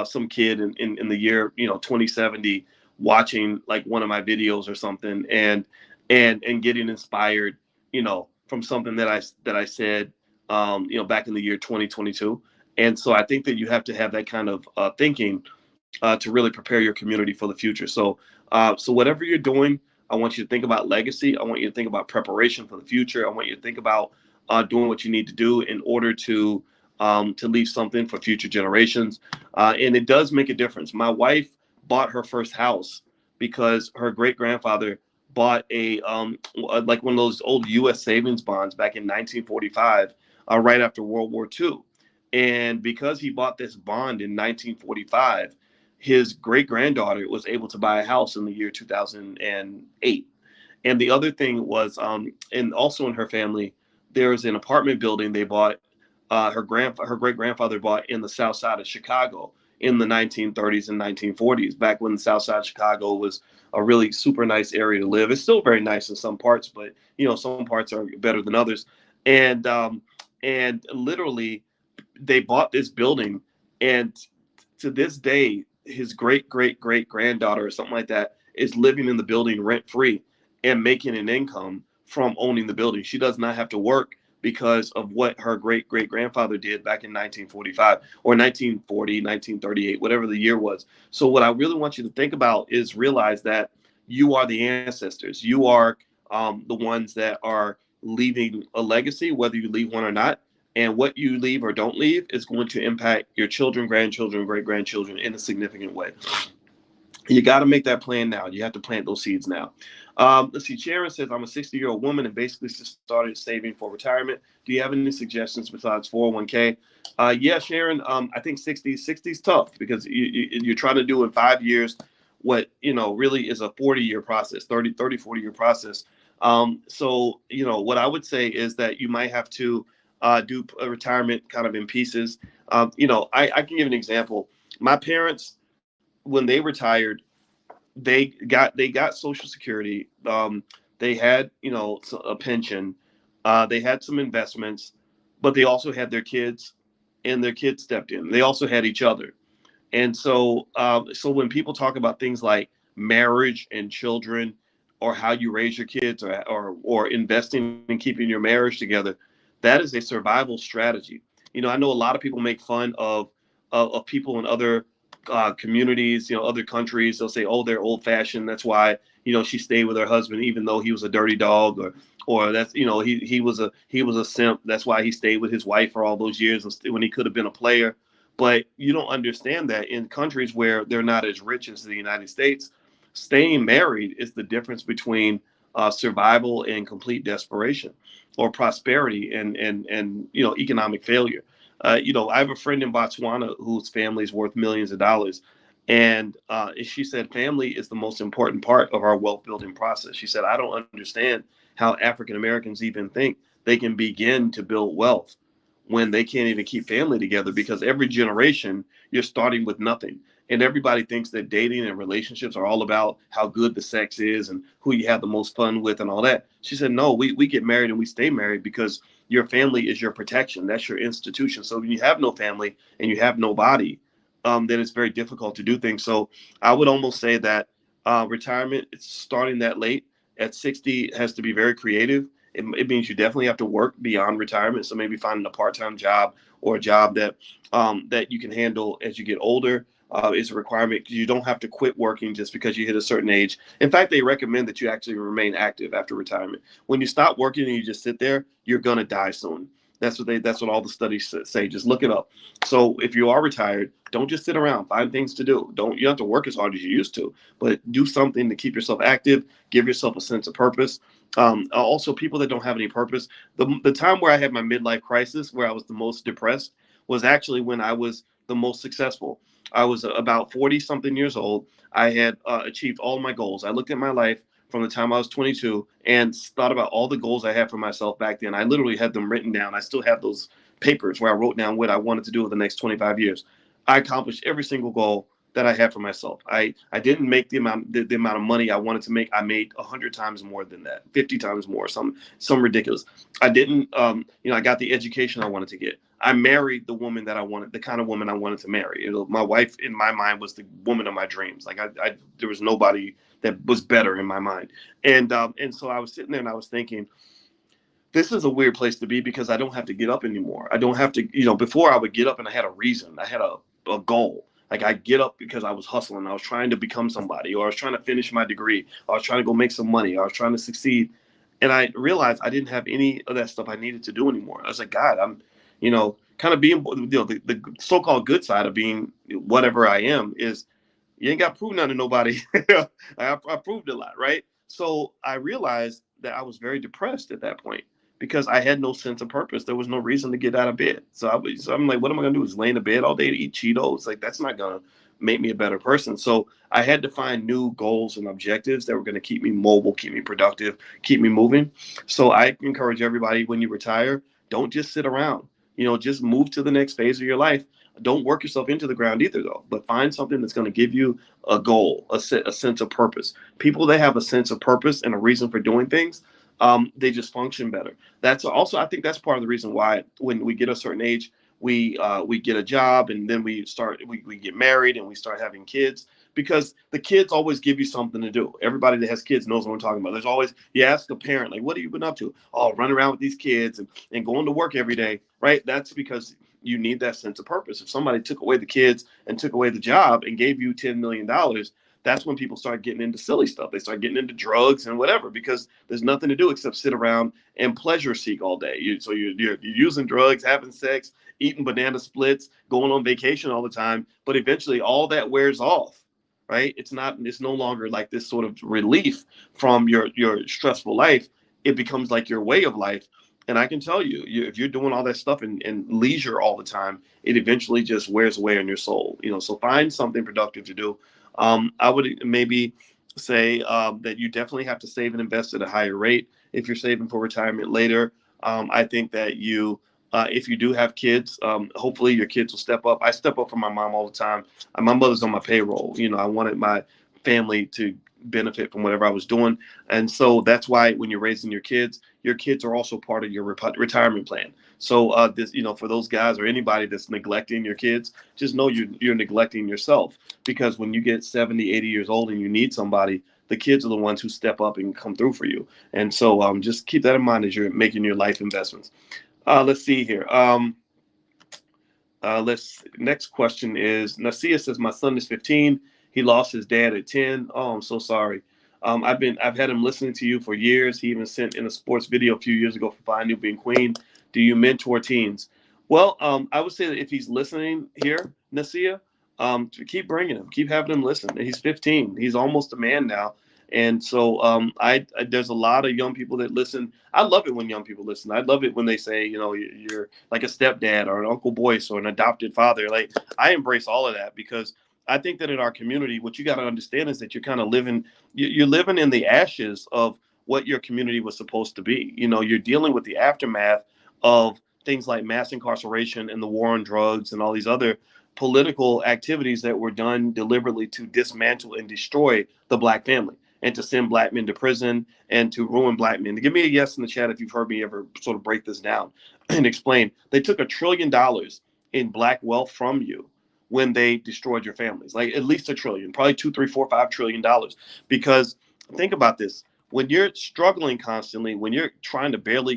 [SPEAKER 1] some kid in the year 2070 watching like one of my videos or something and getting inspired from something that I said back in the year 2022. And so I think that you have to have that kind of thinking to really prepare your community for the future. So whatever you're doing, I want you to think about legacy. I want you to think about preparation for the future. I want you to think about doing what you need to do in order to leave something for future generations. And it does make a difference. My wife bought her first house because her great grandfather bought a like one of those old U.S. savings bonds back in 1945, right after World War II. And because he bought this bond in 1945, his great granddaughter was able to buy a house in the year 2008. And the other thing was, and also in her family, there was an apartment building they bought. Her great grandfather bought in the South Side of Chicago in the 1930s and 1940s, back when the South Side of Chicago was a really super nice area to live. It's still very nice in some parts, but some parts are better than others. And literally, they bought this building, and to this day, his great granddaughter or something like that is living in the building rent free and making an income from owning the building. She does not have to work because of what her great grandfather did back in 1945 or 1940, 1938, whatever the year was. So what I really want you to think about is realize that you are the ancestors. You are the ones that are leaving a legacy, whether you leave one or not. And what you leave or don't leave is going to impact your children, grandchildren, great-grandchildren in a significant way. You got to make that plan now. You have to plant those seeds now. Let's see. Sharon says, I'm a 60-year-old woman and basically just started saving for retirement. Do you have any suggestions besides 401k? Yeah, Sharon, I think 60 is tough because you're trying to do in 5 years what, really is a 40-year process, 40-year process. So, what I would say is that you might have to do a retirement kind of in pieces. I can give an example. My parents, when they retired, they got Social Security. They had, a pension. They had some investments, but they also had their kids, and their kids stepped in. They also had each other. And so when people talk about things like marriage and children, or how you raise your kids, or investing in keeping your marriage together, that is a survival strategy. I know a lot of people make fun of people in other communities, other countries. They'll say, "Oh, they're old fashioned. That's why she stayed with her husband, even though he was a dirty dog, or that's he was a simp. That's why he stayed with his wife for all those years when he could have been a player." But you don't understand that in countries where they're not as rich as the United States, staying married is the difference between survival and complete desperation, or prosperity and economic failure. I have a friend in Botswana whose family is worth millions of dollars, and she said family is the most important part of our wealth building process. She said, I don't understand how African Americans even think they can begin to build wealth when they can't even keep family together, because every generation you're starting with nothing. And everybody thinks that dating and relationships are all about how good the sex is and who you have the most fun with and all that. She said, no, we get married and we stay married because your family is your protection. That's your institution. So when you have no family and you have nobody, then it's very difficult to do things. So I would almost say that retirement, it's starting that late. At 60, it has to be very creative. It means you definitely have to work beyond retirement. So maybe finding a part-time job, or a job that you can handle as you get older, is a requirement, because you don't have to quit working just because you hit a certain age. In fact, they recommend that you actually remain active after retirement. When you stop working and you just sit there, you're gonna die soon. That's what all the studies say. Just look it up. So if you are retired, don't just sit around. Find things to do. You don't have to work as hard as you used to, but do something to keep yourself active. Give yourself a sense of purpose. Also, people that don't have any purpose. The time where I had my midlife crisis, where I was the most depressed, was actually when I was the most successful. I was about 40 something years old. I had achieved all my goals. I looked at my life from the time I was 22 and thought about all the goals I had for myself back then. I literally had them written down. I still have those papers where I wrote down what I wanted to do in the next 25 years. I accomplished every single goal that I had for myself. I didn't make the amount of money I wanted to make. I made 100 times more than that, 50 times more, some ridiculous. I didn't I got the education I wanted to get. I married the woman that I wanted, the kind of woman I wanted to marry. My wife in my mind was the woman of my dreams. Like there was nobody that was better in my mind. And so I was sitting there and I was thinking, this is a weird place to be, because I don't have to get up anymore. I don't have to, before I would get up and I had a reason. I had a goal. Like I get up because I was hustling. I was trying to become somebody, or I was trying to finish my degree. I was trying to go make some money. I was trying to succeed. And I realized I didn't have any of that stuff I needed to do anymore. I was like, God, I'm, kind of being, the so-called good side of being whatever I am is, you ain't got to prove nothing to nobody. I proved a lot, right? So I realized that I was very depressed at that point, because I had no sense of purpose. There was no reason to get out of bed. So I'm like, what am I going to do? Is lay in the bed all day to eat Cheetos? Like, that's not going to make me a better person. So I had to find new goals and objectives that were going to keep me mobile, keep me productive, keep me moving. So I encourage everybody, when you retire, don't just sit around. Just move to the next phase of your life. Don't work yourself into the ground either, though, but find something that's going to give you a goal, a sense of purpose. People that have a sense of purpose and a reason for doing things, they just function better. That's also, I think that's part of the reason why when we get a certain age, we get a job, and then we get married and we start having kids, because the kids always give you something to do. Everybody that has kids knows what I'm talking about. There's always, you ask a parent, like, what have you been up to? Oh, run around with these kids and going to work every day, right? That's because you need that sense of purpose. If somebody took away the kids and took away the job and gave you $10 million, that's when people start getting into silly stuff. They start getting into drugs and whatever, because there's nothing to do except sit around and pleasure seek all day. You're using drugs, having sex, eating banana splits, going on vacation all the time. But eventually all that wears off, right? It's no longer like this sort of relief from your stressful life. It becomes like your way of life. And I can tell you, if you're doing all that stuff and leisure all the time, it eventually just wears away on your soul. So find something productive to do. I would maybe say that you definitely have to save and invest at a higher rate if you're saving for retirement later. I think that if you do have kids, hopefully your kids will step up. I step up for my mom all the time. My mother's on my payroll. I wanted my family to benefit from whatever I was doing. And so that's why when you're raising your kids are also part of your retirement plan. So for those guys or anybody that's neglecting your kids, just know you're neglecting yourself, because when you get 70, 80 years old and you need somebody, the kids are the ones who step up and come through for you. And so just keep that in mind as you're making your life investments. Let's see here. Next question is Nasia says, my son is 15. He lost his dad at 10. Oh, I'm so sorry. I've had him listening to you for years. He even sent in a sports video a few years ago for Fine Nubian Queen. Do you mentor teens? Well, I would say that if he's listening here, Nasia, to keep bringing him, keep having him listen. He's 15. He's almost a man now. And so there's a lot of young people that listen. I love it when young people listen. I love it when they say, you're like a stepdad or an Uncle Boyce or an adopted father. Like, I embrace all of that, because I think that in our community, what you got to understand is that you're kind of you're living in the ashes of what your community was supposed to be. You're dealing with the aftermath of things like mass incarceration and the war on drugs and all these other political activities that were done deliberately to dismantle and destroy the Black family, and to send Black men to prison and to ruin Black men. Give me a yes in the chat if you've heard me ever sort of break this down and explain. They took $1 trillion in Black wealth from you when they destroyed your families, like at least $1 trillion, probably 2, 3, 4, $5 trillion. Because think about this: when you're struggling constantly, when you're barely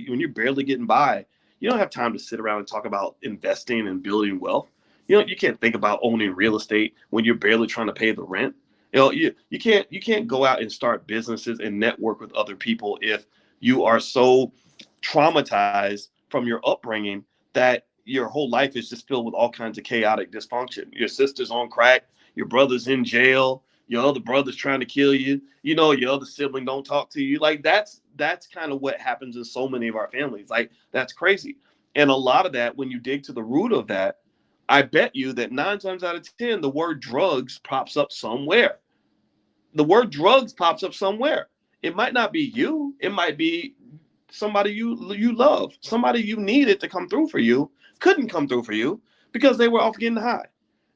[SPEAKER 1] getting by, you don't have time to sit around and talk about investing and building wealth. You can't think about owning real estate when you're barely trying to pay the rent. You can't go out and start businesses and network with other people if you are so traumatized from your upbringing that your whole life is just filled with all kinds of chaotic dysfunction. Your sister's on crack, your brother's in jail, your other brother's trying to kill you, your other sibling don't talk to you. Like, that's kind of what happens in so many of our families. Like, that's crazy. And a lot of that, when you dig to the root of that, I bet you that 9 times out of 10, the word drugs pops up somewhere. The word drugs pops up somewhere. It might not be you. It might be somebody you love, somebody you needed to come through for you, couldn't come through for you because they were off getting high.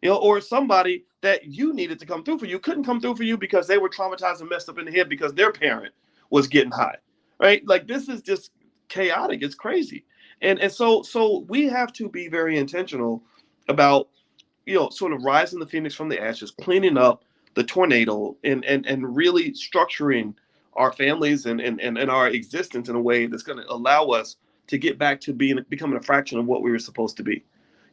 [SPEAKER 1] Or somebody that you needed to come through for you couldn't come through for you because they were traumatized and messed up in the head because their parent was getting high. Right? Like, this is just chaotic. It's crazy. And so we have to be very intentional about sort of rising the phoenix from the ashes, cleaning up the tornado, and really structuring our families and our existence in a way that's going to allow us to get back to becoming a fraction of what we were supposed to be.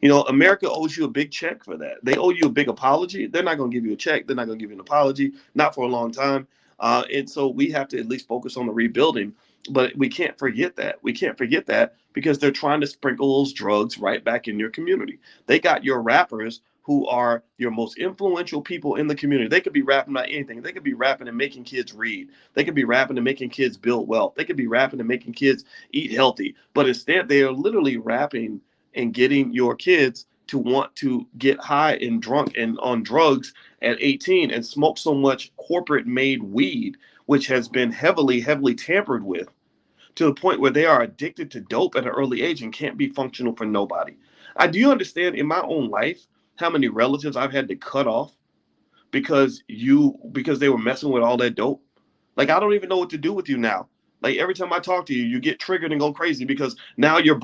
[SPEAKER 1] America owes you a big check for that. They owe you a big apology. They're not going to give you a check. They're not going to give you an apology, not for a long time. And so we have to at least focus on the rebuilding. But we can't forget that. We can't forget that because they're trying to sprinkle those drugs right back in your community. They got your rappers who are your most influential people in the community. They could be rapping about anything. They could be rapping and making kids read. They could be rapping and making kids build wealth. They could be rapping and making kids eat healthy. But instead, they are literally rapping and getting your kids to want to get high and drunk and on drugs at 18 and smoke so much corporate made weed, which has been heavily, heavily tampered with, to the point where they are addicted to dope at an early age and can't be functional for nobody. Do you understand in my own life how many relatives I've had to cut off because they were messing with all that dope? Like, I don't even know what to do with you now. Like, every time I talk to you, you get triggered and go crazy because now your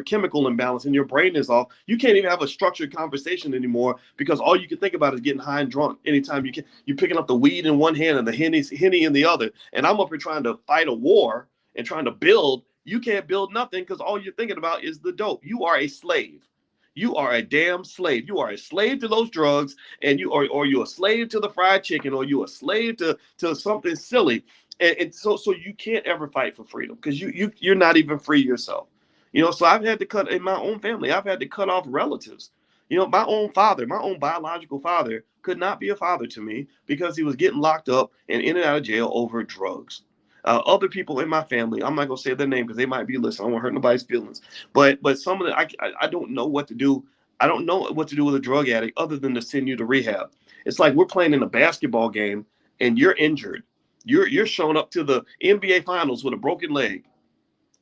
[SPEAKER 1] chemical imbalance in your brain is off. You can't even have a structured conversation anymore because all you can think about is getting high and drunk. Anytime you're picking up the weed in one hand and the Henny in the other. And I'm up here trying to fight a war and trying to build. You can't build nothing because all you're thinking about is the dope. You are a slave. You are a damn slave. You are a slave to those drugs, and or you're a slave to the fried chicken, or you're a slave to something silly. And so you can't ever fight for freedom because you're not even free yourself. So I've had to cut in my own family. I've had to cut off relatives. My own father, my own biological father, could not be a father to me because he was getting locked up and in and out of jail over drugs. Other people in my family, I'm not gonna say their name because they might be listening. I don't want to hurt nobody's feelings. But some of the I don't know what to do. I don't know what to do with a drug addict other than to send you to rehab. It's like we're playing in a basketball game and you're injured. You're showing up to the NBA finals with a broken leg.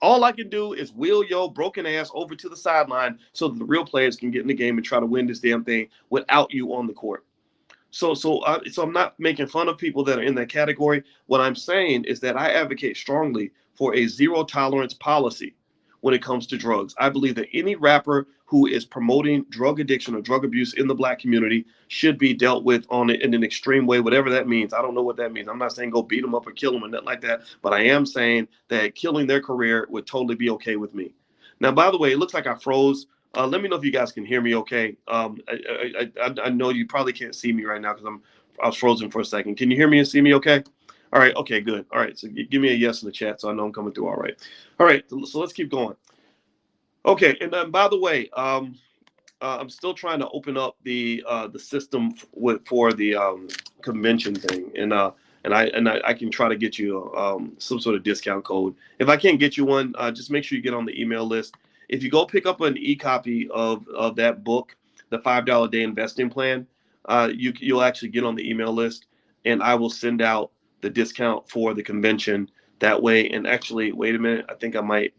[SPEAKER 1] All I can do is wheel your broken ass over to the sideline so that the real players can get in the game and try to win this damn thing without you on the court. So I'm not making fun of people that are in that category. What I'm saying is that I advocate strongly for a zero tolerance policy when it comes to drugs. I believe that any rapper who is promoting drug addiction or drug abuse in the black community should be dealt with on it in an extreme way, whatever that means. I don't know what that means. I'm not saying go beat them up or kill them or nothing like that, but I am saying that killing their career would totally be okay with me. Now, by the way, it looks like I froze. Let me know if you guys can hear me okay. I know you probably can't see me right now because I was frozen for a second. Can you hear me and see me okay? All right, okay, good. All right, so give me a yes in the chat so I know I'm coming through all right. All right, so let's keep going. Okay, and then by the way, I'm still trying to open up the system for the convention thing, and I can try to get you some sort of discount code. If I can't get you one, just make sure you get on the email list. If you go pick up an e-copy of that book, the $5 a day investing plan, you'll actually get on the email list, and I will send out the discount for the convention that way. And actually, wait a minute, I think I might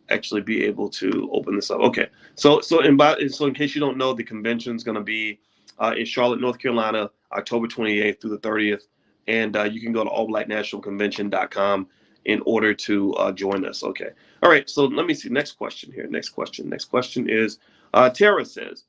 [SPEAKER 1] actually be able to open this up. Okay, so in case you don't know, the convention is going to be in Charlotte, North Carolina, October 28th through the 30th, and you can go to allblacknationalconvention.com in order to join us. Okay, all right. So let me see. Next question here. Next question is Tara says,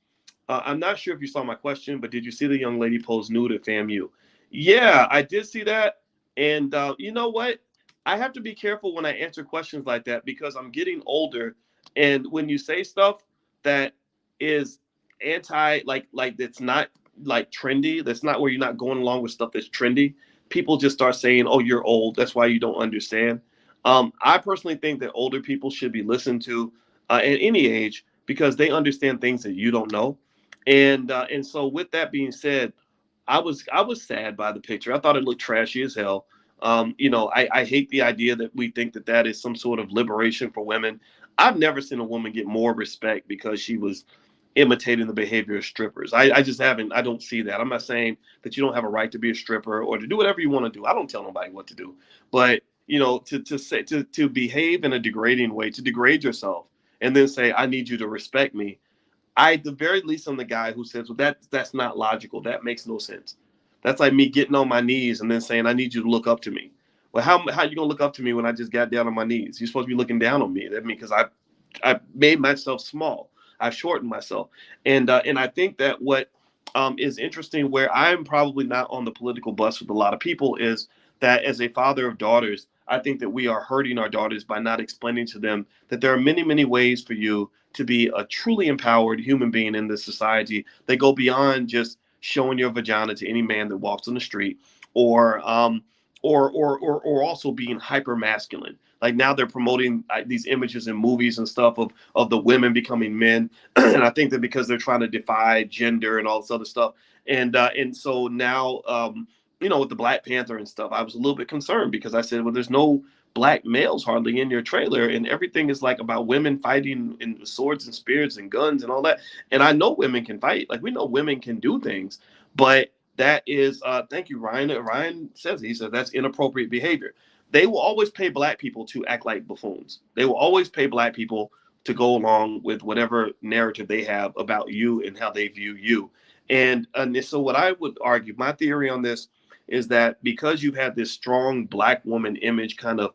[SPEAKER 1] I'm not sure if you saw my question, but did you see the young lady pose nude at FAMU? Yeah, I did see that, and you know what? I have to be careful when I answer questions like that because I'm getting older, and when you say stuff that is anti, like that's not like trendy, that's not where you're not going along with stuff that's trendy. People just start saying, "Oh, you're old. That's why you don't understand." I personally think that older people should be listened to at any age because they understand things that you don't know, and so with that being said, I was sad by the picture. I thought it looked trashy as hell. I hate the idea that we think that that is some sort of liberation for women. I've never seen a woman get more respect because she was imitating the behavior of strippers. I just haven't. I don't see that. I'm not saying that you don't have a right to be a stripper or to do whatever you want to do. I don't tell nobody what to do. But to behave in a degrading way, to degrade yourself, and then say I need you to respect me. I, at the very least, I'm the guy who says, well, that's not logical. That makes no sense. That's like me getting on my knees and then saying, I need you to look up to me. Well, how you gonna look up to me when I just got down on my knees? You're supposed to be looking down on me. That means because I made myself small. I've shortened myself, and I think that what is interesting, where I'm probably not on the political bus with a lot of people, is that as a father of daughters, I think that we are hurting our daughters by not explaining to them that there are many, many ways for you to be a truly empowered human being in this society. They go beyond just showing your vagina to any man that walks on the street, or or also being hyper masculine. Like now they're promoting these images in movies and stuff of the women becoming men, and I think that because they're trying to defy gender and all this other stuff, and so now with the Black Panther and stuff, I was a little bit concerned because I said, well, there's no black males hardly in your trailer, and everything is like about women fighting in swords and spears and guns and all that. And I know women can fight, like we know women can do things, but that is thank you, Ryan. Ryan says, he says that's inappropriate behavior. They will always pay black people to act like buffoons. They will always pay black people to go along with whatever narrative they have about you and how they view you. And so what I would argue, my theory on this is that because you've had this strong black woman image kind of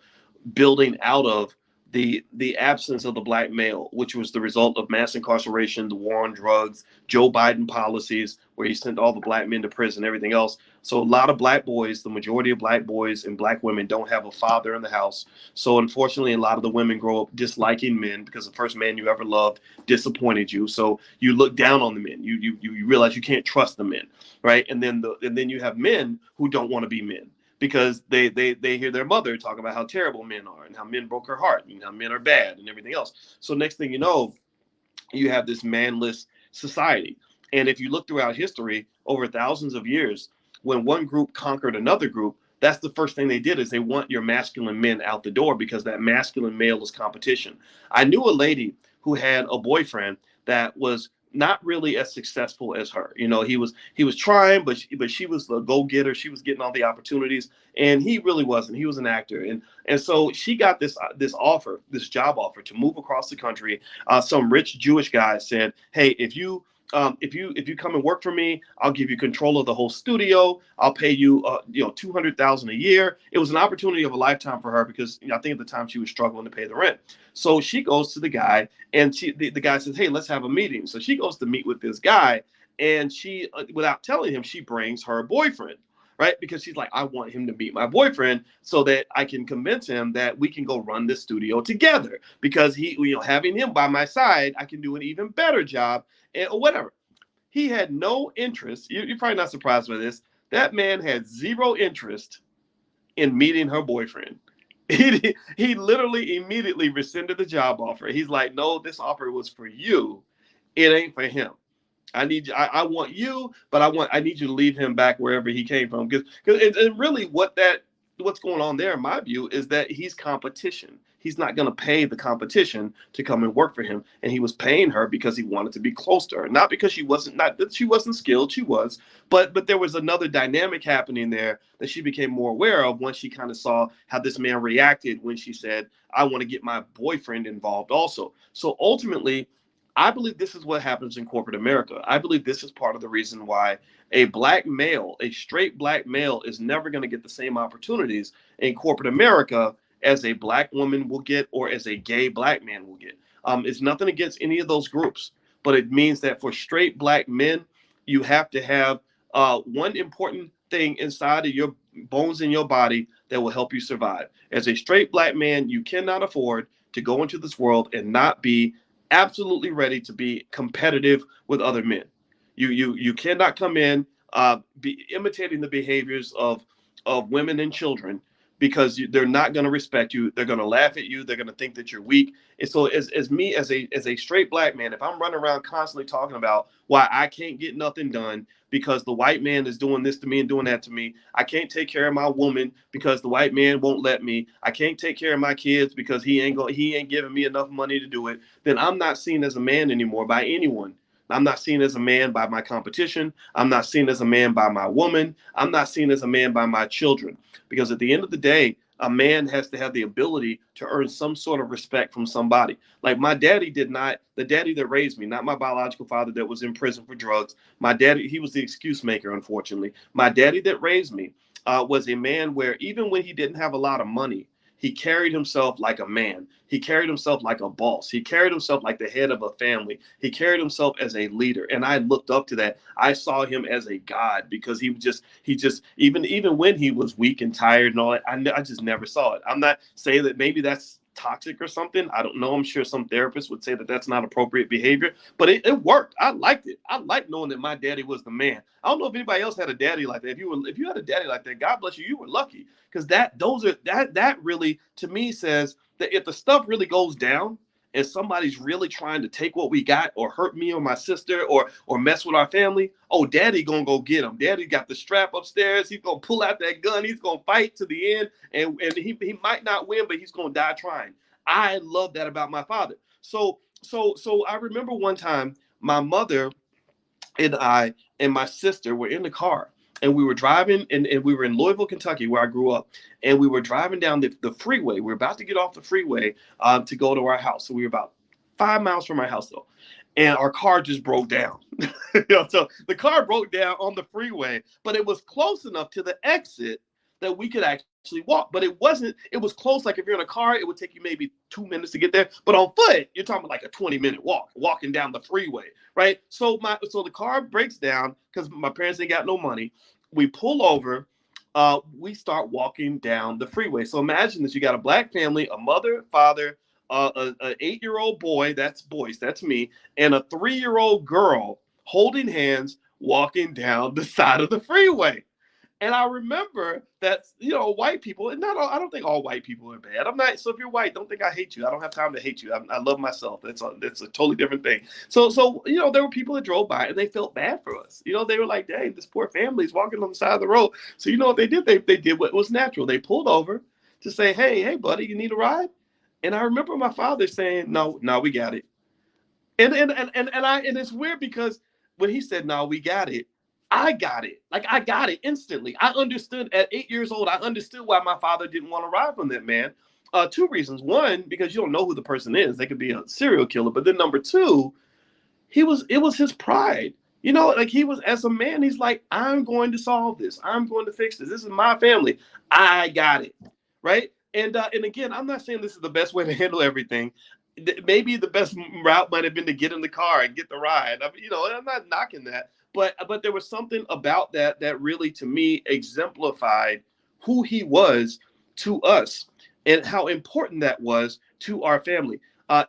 [SPEAKER 1] building out of the absence of the black male, which was the result of mass incarceration, the war on drugs, Joe Biden policies, where he sent all the black men to prison, everything else. So a lot of black boys, the majority of black boys and black women don't have a father in the house. So unfortunately, a lot of the women grow up disliking men because the first man you ever loved disappointed you. So you look down on the men. You realize you can't trust the men, right? And then you have men who don't want to be men, because they hear their mother talk about how terrible men are and how men broke her heart and how men are bad and everything else. So next thing you know, you have this manless society. And if you look throughout history over thousands of years, when one group conquered another group, that's the first thing they did, is they want your masculine men out the door, because that masculine male is competition. I knew a lady who had a boyfriend that was not really as successful as her. He was trying, but she was the go getter. She was getting all the opportunities, and he really wasn't. He was an actor, and so she got this offer, this job offer to move across the country. Some rich Jewish guy said, "Hey, if you come and work for me, I'll give you control of the whole studio. I'll pay you 200,000 a year." It was an opportunity of a lifetime for her because I think at the time she was struggling to pay the rent. So she goes to the guy, and the guy says, "Hey, let's have a meeting." So she goes to meet with this guy, and she, without telling him, she brings her boyfriend. Right, because she's like, I want him to meet my boyfriend so that I can convince him that we can go run this studio together. Because having him by my side, I can do an even better job, or whatever. He had no interest. You're probably not surprised by this. That man had zero interest in meeting her boyfriend. He literally immediately rescinded the job offer. He's like, no, this offer was for you. It ain't for him. I need you. I want you, but I need you to leave him back wherever he came from. Because and really what's going on there, in my view, is that he's competition. He's not going to pay the competition to come and work for him, and he was paying her because he wanted to be close to her, not because not that she wasn't skilled. She was, but there was another dynamic happening there that she became more aware of once she kind of saw how this man reacted when she said, "I want to get my boyfriend involved also." So ultimately, I believe this is what happens in corporate America. I believe this is part of the reason why a black male, a straight black male, is never going to get the same opportunities in corporate America as a black woman will get or as a gay black man will get. It's nothing against any of those groups, but it means that for straight black men, you have to have one important thing inside of your bones in your body that will help you survive. As a straight black man, you cannot afford to go into this world and not be absolutely ready to be competitive with other men. You cannot come in be imitating the behaviors of women and children because they're not going to respect you. They're going to laugh at you. They're going to think that you're weak. And so as me as a straight black man, if I'm running around constantly talking about why I can't get nothing done because the white man is doing this to me and doing that to me, I can't take care of my woman because the white man won't let me, I can't take care of my kids because he ain't giving me enough money to do it, then I'm not seen as a man anymore by anyone. I'm not seen as a man by my competition. I'm not seen as a man by my woman. I'm not seen as a man by my children. Because at the end of the day, a man has to have the ability to earn some sort of respect from somebody. Like my daddy did not, the daddy that raised me, not my biological father that was in prison for drugs. My daddy, he was the excuse maker, unfortunately. My daddy that raised me was a man where even when he didn't have a lot of money, he carried himself like a man. He carried himself like a boss. He carried himself like the head of a family. He carried himself as a leader. And I looked up to that. I saw him as a god because he just, even when he was weak and tired and all that, I just never saw it. I'm not saying that maybe that's toxic or something. I don't know. I'm sure some therapists would say that that's not appropriate behavior, but it worked. I liked it. I liked knowing that my daddy was the man. I don't know if anybody else had a daddy like that. If you had a daddy like that, God bless you. You were lucky because that really to me says that if the stuff really goes down and somebody's really trying to take what we got or hurt me or my sister or mess with our family, oh, daddy gonna go get him. Daddy got the strap upstairs. He's gonna pull out that gun. He's gonna fight to the end, and he might not win, but he's gonna die trying. I love that about my father. So I remember one time my mother and I and my sister were in the car and we were driving and we were in Louisville, Kentucky, where I grew up. And we were driving down the freeway. We were about to get off the freeway to go to our house. So we were about 5 miles from our house, though. And our car just broke down. So the car broke down on the freeway, but it was close enough to the exit that we could actually walk. But it was close. Like if you're in a car, it would take you maybe 2 minutes to get there. But on foot, you're talking about like a 20-minute walk, walking down the freeway, right? So the car breaks down because my parents ain't got no money. We pull over. We start walking down the freeway. So imagine that you got a black family, a mother, father, an 8-year-old boy, that's Boyce, that's me, and a 3-year-old girl holding hands walking down the side of the freeway. And I remember that, white people, and I don't think all white people are bad. I'm not, so if you're white, don't think I hate you. I don't have time to hate you. I love myself. That's a totally different thing. So, there were people that drove by and they felt bad for us. They were like, dang, this poor family's walking on the side of the road. So you know what they did? They did what was natural. They pulled over to say, hey, buddy, you need a ride? And I remember my father saying, no, we got it. And it's weird because when he said, "No, we got it," I got it. Like I got it instantly. I understood at 8 years old. I understood why my father didn't want to ride from that man. Two reasons. One, because you don't know who the person is. They could be a serial killer. But then number two, it was his pride. You know, like he was as a man, he's like, I'm going to solve this. I'm going to fix this. This is my family. I got it. Right. And again, I'm not saying this is the best way to handle everything. Maybe the best route might have been to get in the car and get the ride. I mean, you know, I'm not knocking that, but there was something about that that really, to me, exemplified who he was to us and how important that was to our family.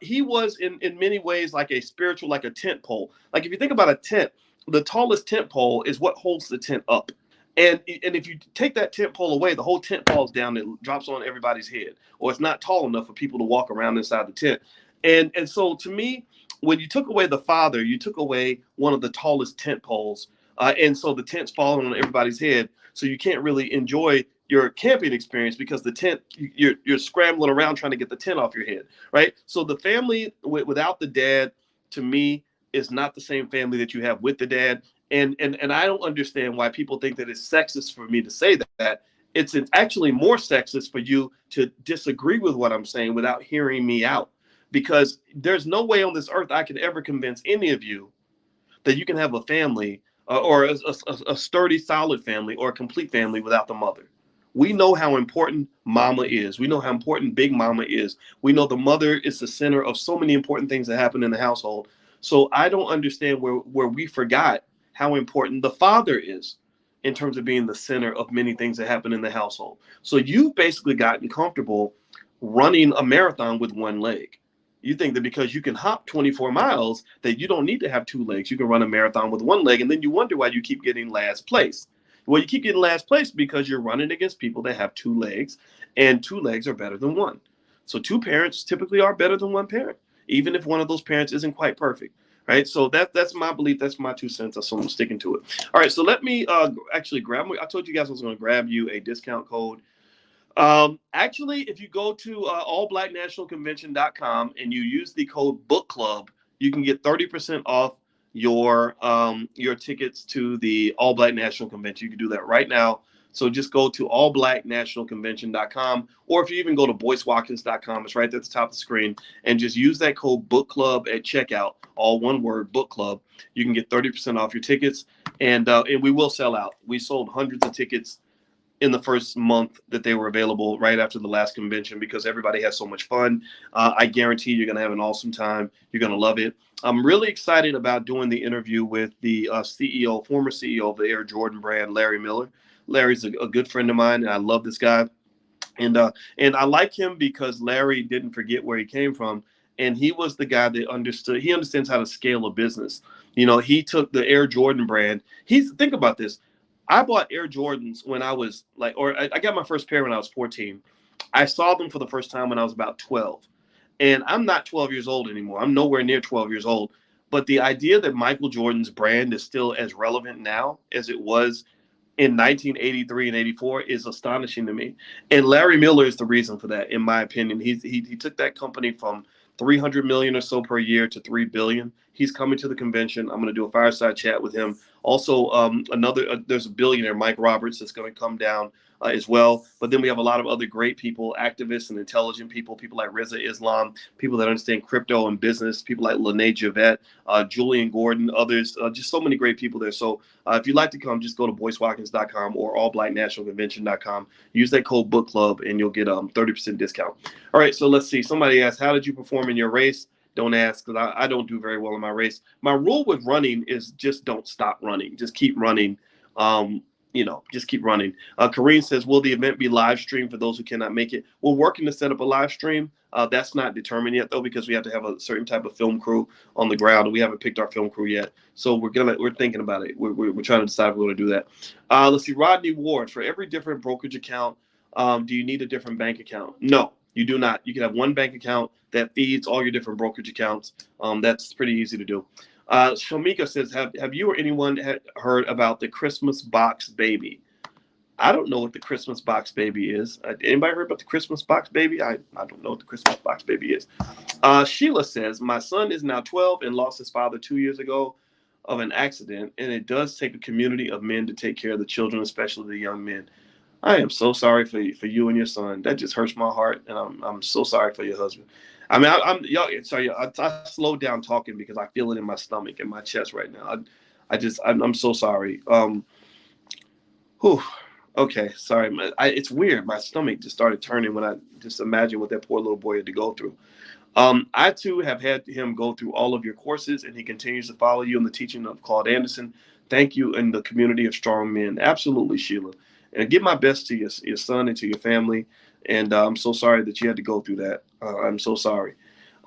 [SPEAKER 1] He was in many ways like a spiritual, like a tent pole. Like if you think about a tent, the tallest tent pole is what holds the tent up. And if you take that tent pole away, the whole tent falls down and drops on everybody's head, or it's not tall enough for people to walk around inside the tent. And so to me, when you took away the father, you took away one of the tallest tent poles, and so the tent's falling on everybody's head, so you can't really enjoy your camping experience because the tent you're scrambling around trying to get the tent off your head, right? So the family without the dad, to me, is not the same family that you have with the dad. And I don't understand why people think that it's sexist for me to say that. It's actually more sexist for you to disagree with what I'm saying without hearing me out. Because there's no way on this earth I could ever convince any of you that you can have a family or a sturdy, solid family or a complete family without the mother. We know how important mama is. We know how important big mama is. We know the mother is the center of so many important things that happen in the household. So I don't understand where we forgot how important the father is in terms of being the center of many things that happen in the household. So you've basically gotten comfortable running a marathon with one leg. You think that because you can hop 24 miles, that you don't need to have two legs. You can run a marathon with one leg, and then you wonder why you keep getting last place. Well, you keep getting last place because you're running against people that have two legs, and two legs are better than one. So two parents typically are better than one parent, even if one of those parents isn't quite perfect. Right. So that's my belief. That's my 2 cents. So I'm sticking to it. All right. So let me actually grab. I told you guys I was going to grab you a discount code. Actually, if you go to allblacknationalconvention.com and you use the code book club, you can get 30% off your tickets to the All Black National Convention. You can do that right now. So just go to allblacknationalconvention.com, or if you even go to boycewatkins.com, it's right there at the top of the screen, and just use that code book club at checkout, all one word, book club. You can get 30% off your tickets, and we will sell out. We sold hundreds of tickets in the first month that they were available right after the last convention because everybody has so much fun. I guarantee you're going to have an awesome time. You're going to love it. I'm really excited about doing the interview with the CEO, former CEO of the Air Jordan brand, Larry Miller. Larry's a good friend of mine, and I love this guy. And I like him because Larry didn't forget where he came from, and he was the guy that understood. He understands how to scale a business. You know, he took the Air Jordan brand. Think about this. I bought Air Jordans when I was like, or I got my first pair when I was 14. I saw them for the first time when I was about 12. And I'm not 12 years old anymore. I'm nowhere near 12 years old. But the idea that Michael Jordan's brand is still as relevant now as it was in 1983 and 84 is astonishing to me. And Larry Miller is the reason for that, in my opinion. He took that company from 300 million or so per year to 3 billion. He's coming to the convention. I'm going to do a fireside chat with him. Also, there's a billionaire, Mike Roberts, that's going to come down as well. But then we have a lot of other great people, activists and intelligent people like Reza Islam, people that understand crypto and business, people like Lene Javette, Julian Gordon, others, just so many great people there. So if you'd like to come, just go to boycewatkins.com or allblacknationalconvention.com. Use that code book club and you'll get 30% discount. All right, so let's see. Somebody asked, how did you perform in your race? Don't ask, because I don't do very well in my race. My rule with running is just don't stop running. Just keep running. Just keep running. Kareem says, will the event be live streamed for those who cannot make it? We're working to set up a live stream. That's not determined yet, though, because we have to have a certain type of film crew on the ground, and we haven't picked our film crew yet. So we're thinking about it. We're trying to decide if we're going to do that. Let's see. Rodney Ward, for every different brokerage account, do you need a different bank account? No, you do not. You can have one bank account that feeds all your different brokerage accounts. That's pretty easy to do. Shamika says, have you or anyone heard about the Christmas box baby? I don't know what the Christmas box baby is. Anybody heard about the Christmas box baby? I don't know what the Christmas box baby is. Sheila says, my son is now 12 and lost his father 2 years ago of an accident, and it does take a community of men to take care of the children, especially the young men. I am so sorry for you and your son. That just hurts my heart, and I'm so sorry for your husband. I mean, I'm y'all. Sorry, I slowed down talking because I feel it in my stomach and my chest right now. I'm so sorry. Whew. Okay, sorry. It's weird. My stomach just started turning when I just imagine what that poor little boy had to go through. I too have had him go through all of your courses, and he continues to follow you in the teaching of Claude Anderson. Thank you, and the community of strong men. Absolutely, Sheila. And give my best to your son and to your family. And I'm so sorry that you had to go through that. I'm so sorry.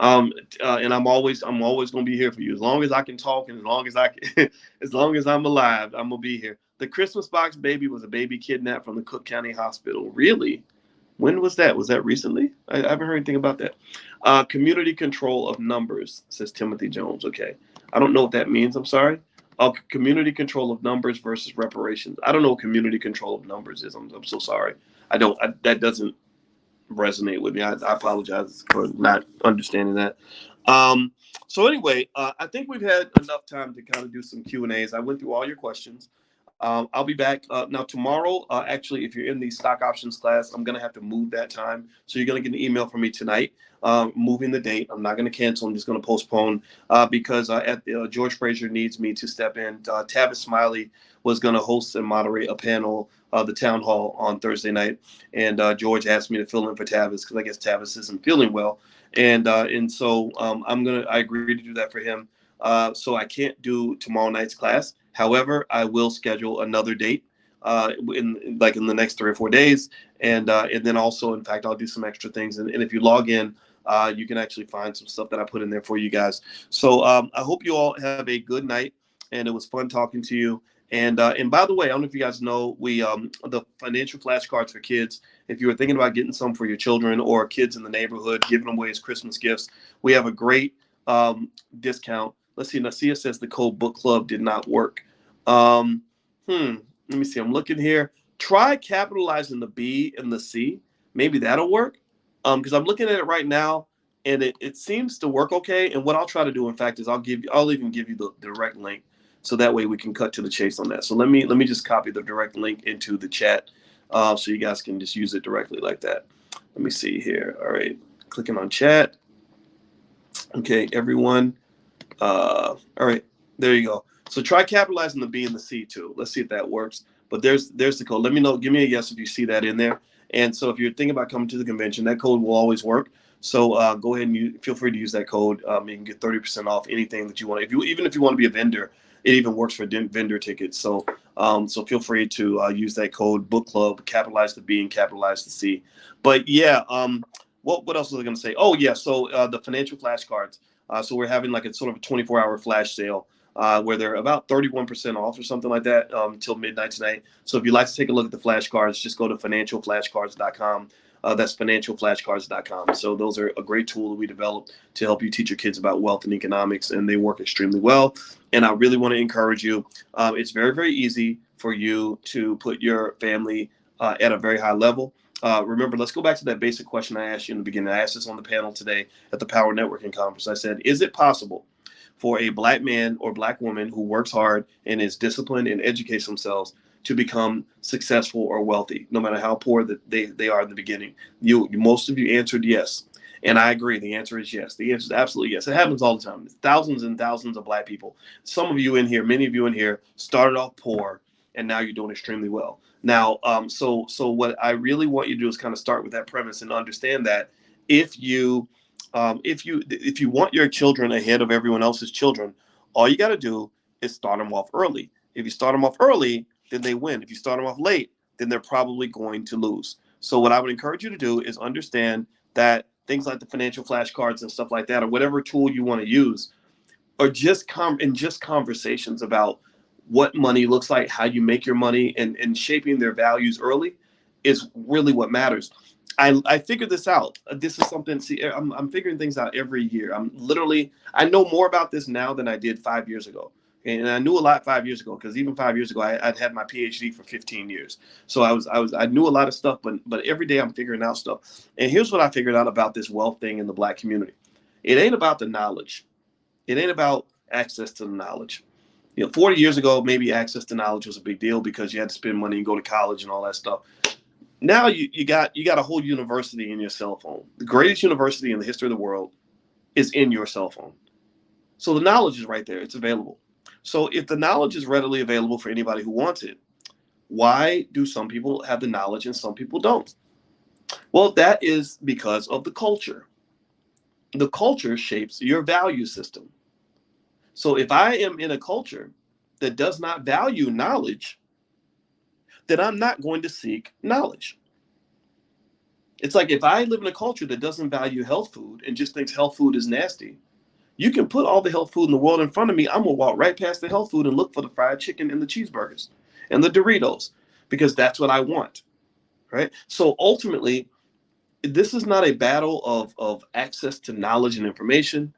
[SPEAKER 1] And I'm always going to be here for you as long as I can talk, and as long as I can, as long as I'm alive, I'm gonna be here. The Christmas box baby was a baby kidnapped from the Cook County Hospital. Really? When was that? Was that recently? I haven't heard anything about that. Community control of numbers, says Timothy Jones. Okay. I don't know what that means. I'm sorry. Community control of numbers versus reparations. I don't know what community control of numbers is. I'm so sorry. I don't. That doesn't resonate with me. I apologize for not understanding that. Um, so anyway, I think we've had enough time to kind of do some Q&As. I went through all your questions. I'll be back now tomorrow. Actually, if you're in the stock options class, I'm going to have to move that time. So you're going to get an email from me tonight, moving the date. I'm not going to cancel. I'm just going to postpone because George Fraser needs me to step in. Tavis Smiley was going to host and moderate a panel, the town hall on Thursday night, and George asked me to fill in for Tavis because I guess Tavis isn't feeling well, and so I agreed to do that for him. So I can't do tomorrow night's class. However, I will schedule another date in the next 3 or 4 days, and then also, in fact, I'll do some extra things. And if you log in, you can actually find some stuff that I put in there for you guys. So I hope you all have a good night, and it was fun talking to you. And by the way, I don't know if you guys know, we the financial flashcards for kids. If you were thinking about getting some for your children or kids in the neighborhood, giving them away as Christmas gifts, we have a great discount. Let's see. Nasia says the code book club did not work. Um, Let me see. I'm looking here. Try capitalizing the B and the C. Maybe that'll work. Because I'm looking at it right now, and it seems to work okay. And what I'll try to do, in fact, is I'll even give you the direct link, so that way we can cut to the chase on that. So let me just copy the direct link into the chat, so you guys can just use it directly like that. Let me see here. All right, clicking on chat. Okay, everyone. All right, there you go. So try capitalizing the B and the C too. Let's see if that works. But there's the code. Let me know. Give me a yes if you see that in there. And so if you're thinking about coming to the convention, that code will always work. So go ahead and feel free to use that code. You can get 30% off anything that you want. Even if you want to be a vendor, it even works for vendor tickets. So feel free to use that code Book Club. Capitalize the B and capitalize the C. But yeah, what else was I going to say? Oh yeah, so the financial flashcards. So we're having like a sort of a 24-hour flash sale where they're about 31% off or something like that until midnight tonight. So if you'd like to take a look at the flashcards, just go to financialflashcards.com. That's financialflashcards.com. So those are a great tool that we developed to help you teach your kids about wealth and economics, and they work extremely well. And I really want to encourage you. It's very, very easy for you to put your family at a very high level. Remember, let's go back to that basic question I asked you in the beginning. I asked this on the panel today at the Power Networking Conference. I said, is it possible for a black man or black woman who works hard and is disciplined and educates themselves to become successful or wealthy, no matter how poor that they are in the beginning? Most of you answered yes. And I agree. The answer is yes. The answer is absolutely yes. It happens all the time. It's thousands and thousands of black people. Some of you in here, many of you in here, started off poor, and now you're doing extremely well. Now, so what I really want you to do is kind of start with that premise and understand that if you want your children ahead of everyone else's children, all you got to do is start them off early. If you start them off early, then they win. If you start them off late, then they're probably going to lose. So what I would encourage you to do is understand that things like the financial flashcards and stuff like that, or whatever tool you want to use, are just conversations about what money looks like, how you make your money, and shaping their values early is really what matters. I figured this out. This is something. See, I'm figuring things out every year. I know more about this now than I did 5 years ago. And I knew a lot 5 years ago, because even 5 years ago, I'd had my PhD for 15 years. So I knew a lot of stuff, but every day I'm figuring out stuff. And here's what I figured out about this wealth thing in the Black community. It ain't about the knowledge. It ain't about access to the knowledge. 40 years ago, maybe access to knowledge was a big deal because you had to spend money and go to college and all that stuff. Now you got a whole university in your cell phone. The greatest university in the history of the world is in your cell phone. So the knowledge is right there. It's available. So if the knowledge is readily available for anybody who wants it, why do some people have the knowledge and some people don't? Well, that is because of the culture. The culture shapes your value system. So if I am in a culture that does not value knowledge, then I'm not going to seek knowledge. It's like if I live in a culture that doesn't value health food and just thinks health food is nasty, you can put all the health food in the world in front of me. I'm going to walk right past the health food and look for the fried chicken and the cheeseburgers and the Doritos, because that's what I want, right? So ultimately, this is not a battle of access to knowledge and information.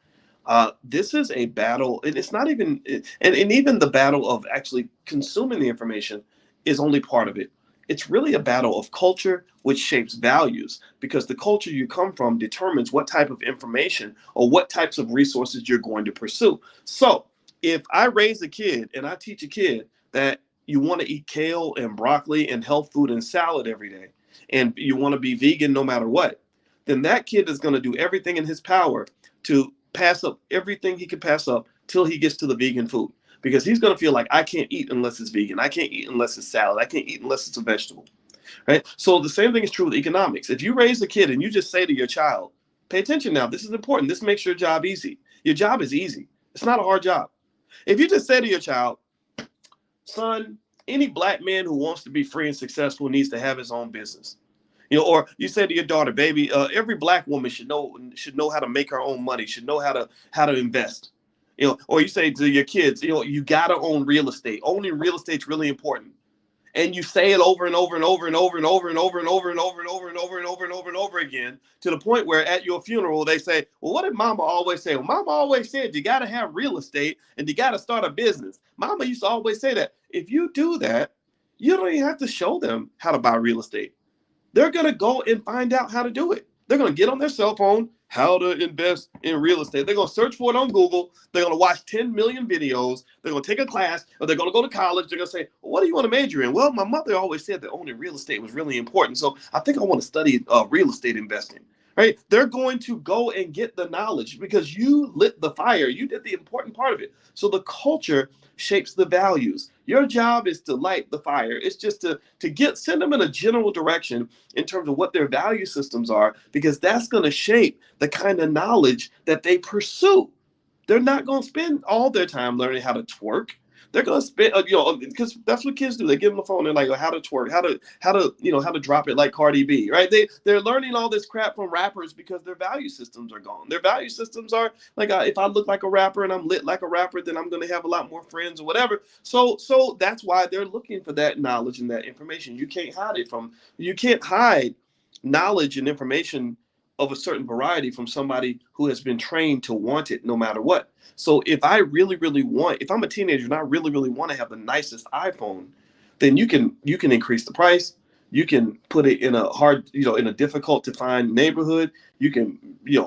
[SPEAKER 1] This is a battle, and it's not even, and even the battle of actually consuming the information is only part of it. It's really a battle of culture, which shapes values, because the culture you come from determines what type of information or what types of resources you're going to pursue. So if I raise a kid and I teach a kid that you want to eat kale and broccoli and health food and salad every day, and you want to be vegan no matter what, then that kid is going to do everything in his power to pass up everything he can pass up till he gets to the vegan food. Because he's going to feel like, I can't eat unless it's vegan. I can't eat unless it's salad. I can't eat unless it's a vegetable, right? So the same thing is true with economics. If you raise a kid and you just say to your child, pay attention now, this is important. This makes your job easy. Your job is easy. It's not a hard job. If you just say to your child, son, any Black man who wants to be free and successful needs to have his own business. Or you say to your daughter, baby, every Black woman should know how to make her own money, should know how to invest. Or you say to your kids, you gotta own real estate. Owning real estate's really important. And you say it over and over and over and over and over and over and over and over and over and over and over and over and over again, to the point where at your funeral they say, well, what did Mama always say? Well, Mama always said you gotta have real estate and you gotta start a business. Mama used to always say that. If you do that, you don't even have to show them how to buy real estate. They're gonna go and find out how to do it. They're gonna get on their cell phone, how to invest in real estate. They're going to search for it on Google. They're going to watch 10 million videos. They're going to take a class, or they're going to go to college. They're going to say, well, what do you want to major in? Well, my mother always said that owning real estate was really important. So I think I want to study real estate investing, right? They're going to go and get the knowledge because you lit the fire. You did the important part of it. So the culture shapes the values. Your job is to light the fire. It's just to send them in a general direction in terms of what their value systems are, because that's going to shape the kind of knowledge that they pursue. They're not going to spend all their time learning how to twerk. They're going to spend, because that's what kids do. They give them a phone. They're like, how to twerk, how to drop it like Cardi B, right? They're learning all this crap from rappers because their value systems are gone. Their value systems are like, if I look like a rapper and I'm lit like a rapper, then I'm going to have a lot more friends or whatever. So that's why they're looking for that knowledge and that information. You can't hide knowledge and information of a certain variety from somebody who has been trained to want it no matter what. So if I really, really want, if I'm a teenager and I really, really want to have the nicest iPhone, then you can increase the price. You can put it in a hard, in a difficult to find neighborhood. You can,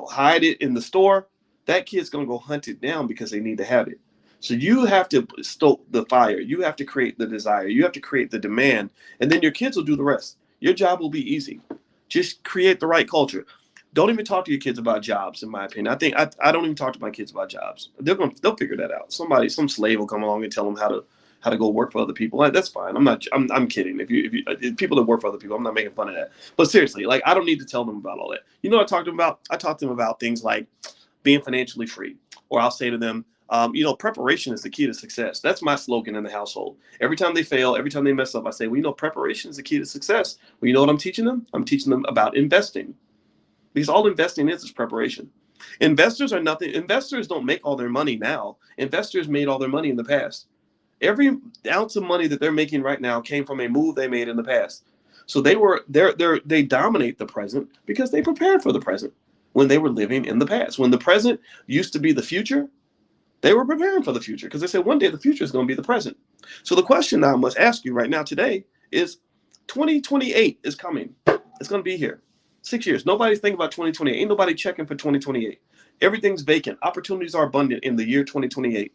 [SPEAKER 1] hide it in the store. That kid's going to go hunt it down because they need to have it. So you have to stoke the fire. You have to create the desire. You have to create the demand, and then your kids will do the rest. Your job will be easy. Just create the right culture. Don't even talk to your kids about jobs, in my opinion. I don't even talk to my kids about jobs. They'll figure that out. Some slave will come along and tell them how to go work for other people. That's fine. I'm kidding. If people that work for other people, I'm not making fun of that. But seriously, I don't need to tell them about all that. I talked to them about? I talked to them about things like being financially free, or I'll say to them, preparation is the key to success. That's my slogan in the household. Every time they fail, every time they mess up, I say, preparation is the key to success. Well, you know what I'm teaching them? I'm teaching them about investing. Because all investing is preparation. Investors don't make all their money now. Investors made all their money in the past. Every ounce of money that they're making right now came from a move they made in the past. So they dominate the present because they prepared for the present when they were living in the past. When the present used to be the future, They were preparing for the future because they said one day the future is going to be the present. So the question I must ask you right now today is 2028 is coming. It's going to be here. 6 years. Nobody's thinking about 2028. Ain't nobody checking for 2028. Everything's vacant. Opportunities are abundant in the year 2028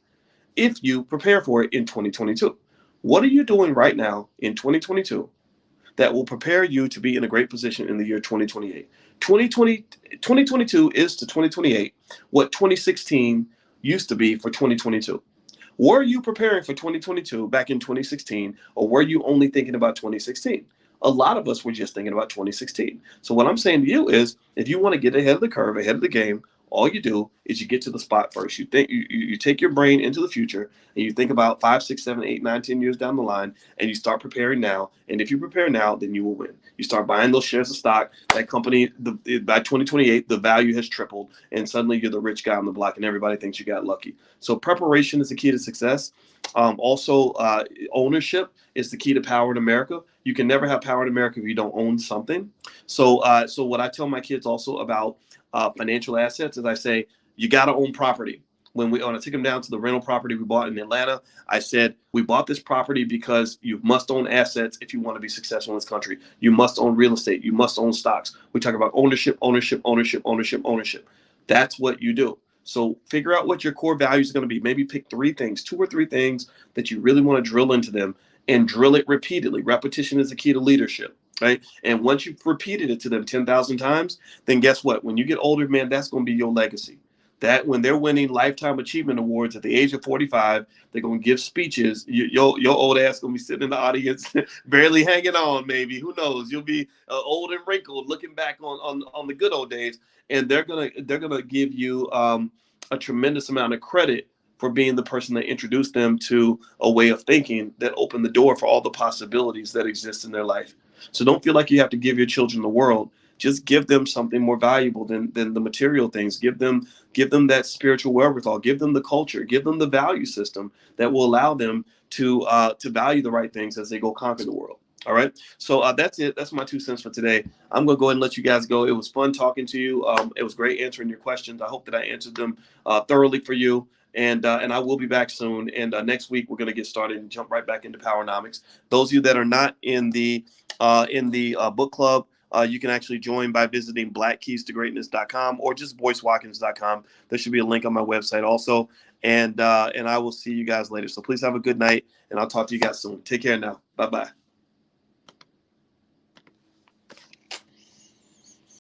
[SPEAKER 1] if you prepare for it in 2022. What are you doing right now in 2022 that will prepare you to be in a great position in the year 2028? 2022 is to 2028 what 2016 used to be for 2022. Were you preparing for 2022 back in 2016, or were you only thinking about 2016? A lot of us were just thinking about 2016. So what I'm saying to you is, if you want to get ahead of the curve, ahead of the game, all you do is you get to the spot first. You take your brain into the future and you think about 5, 6, 7, 8, 9, 10 years down the line, and you start preparing now. And if you prepare now, then you will win. You start buying those shares of stock. That company, by 2028, the value has tripled, and suddenly you're the rich guy on the block, and everybody thinks you got lucky. So preparation is the key to success. Also, ownership is the key to power in America. You can never have power in America if you don't own something. So what I tell my kids also about financial assets is I say you got to own property. When I took them down to the rental property we bought in Atlanta, I said we bought this property because you must own assets if you want to be successful in this country. You must own real estate. You must own stocks. We talk about ownership, ownership, ownership, ownership, ownership. That's what you do. So figure out what your core values are going to be. Maybe pick 2 or 3 things that you really want to drill into them, and drill it repeatedly. Repetition is the key to leadership, right? And once you've repeated it to them 10,000 times, then guess what? When you get older, man, that's going to be your legacy. That when they're winning lifetime achievement awards at the age of 45, they're going to give speeches. Your old ass going to be sitting in the audience, barely hanging on. Maybe, who knows? You'll be old and wrinkled, looking back on the good old days, and they're gonna give you a tremendous amount of credit for being the person that introduced them to a way of thinking that opened the door for all the possibilities that exist in their life. So don't feel like you have to give your children the world. Just give them something more valuable than the material things. Give them that spiritual wherewithal. Give them the culture. Give them the value system that will allow them to value the right things as they go conquer the world. All right. So that's it. That's my 2 cents for today. I'm going to go ahead and let you guys go. It was fun talking to you. It was great answering your questions. I hope that I answered them thoroughly for you. And I will be back soon. And next week we're going to get started and jump right back into Powernomics. Those of you that are not in the book club, you can actually join by visiting blackkeystogreatness.com or just boycewatkins.com. There should be a link on my website also. And I will see you guys later. So please have a good night, and I'll talk to you guys soon. Take care now. Bye-bye.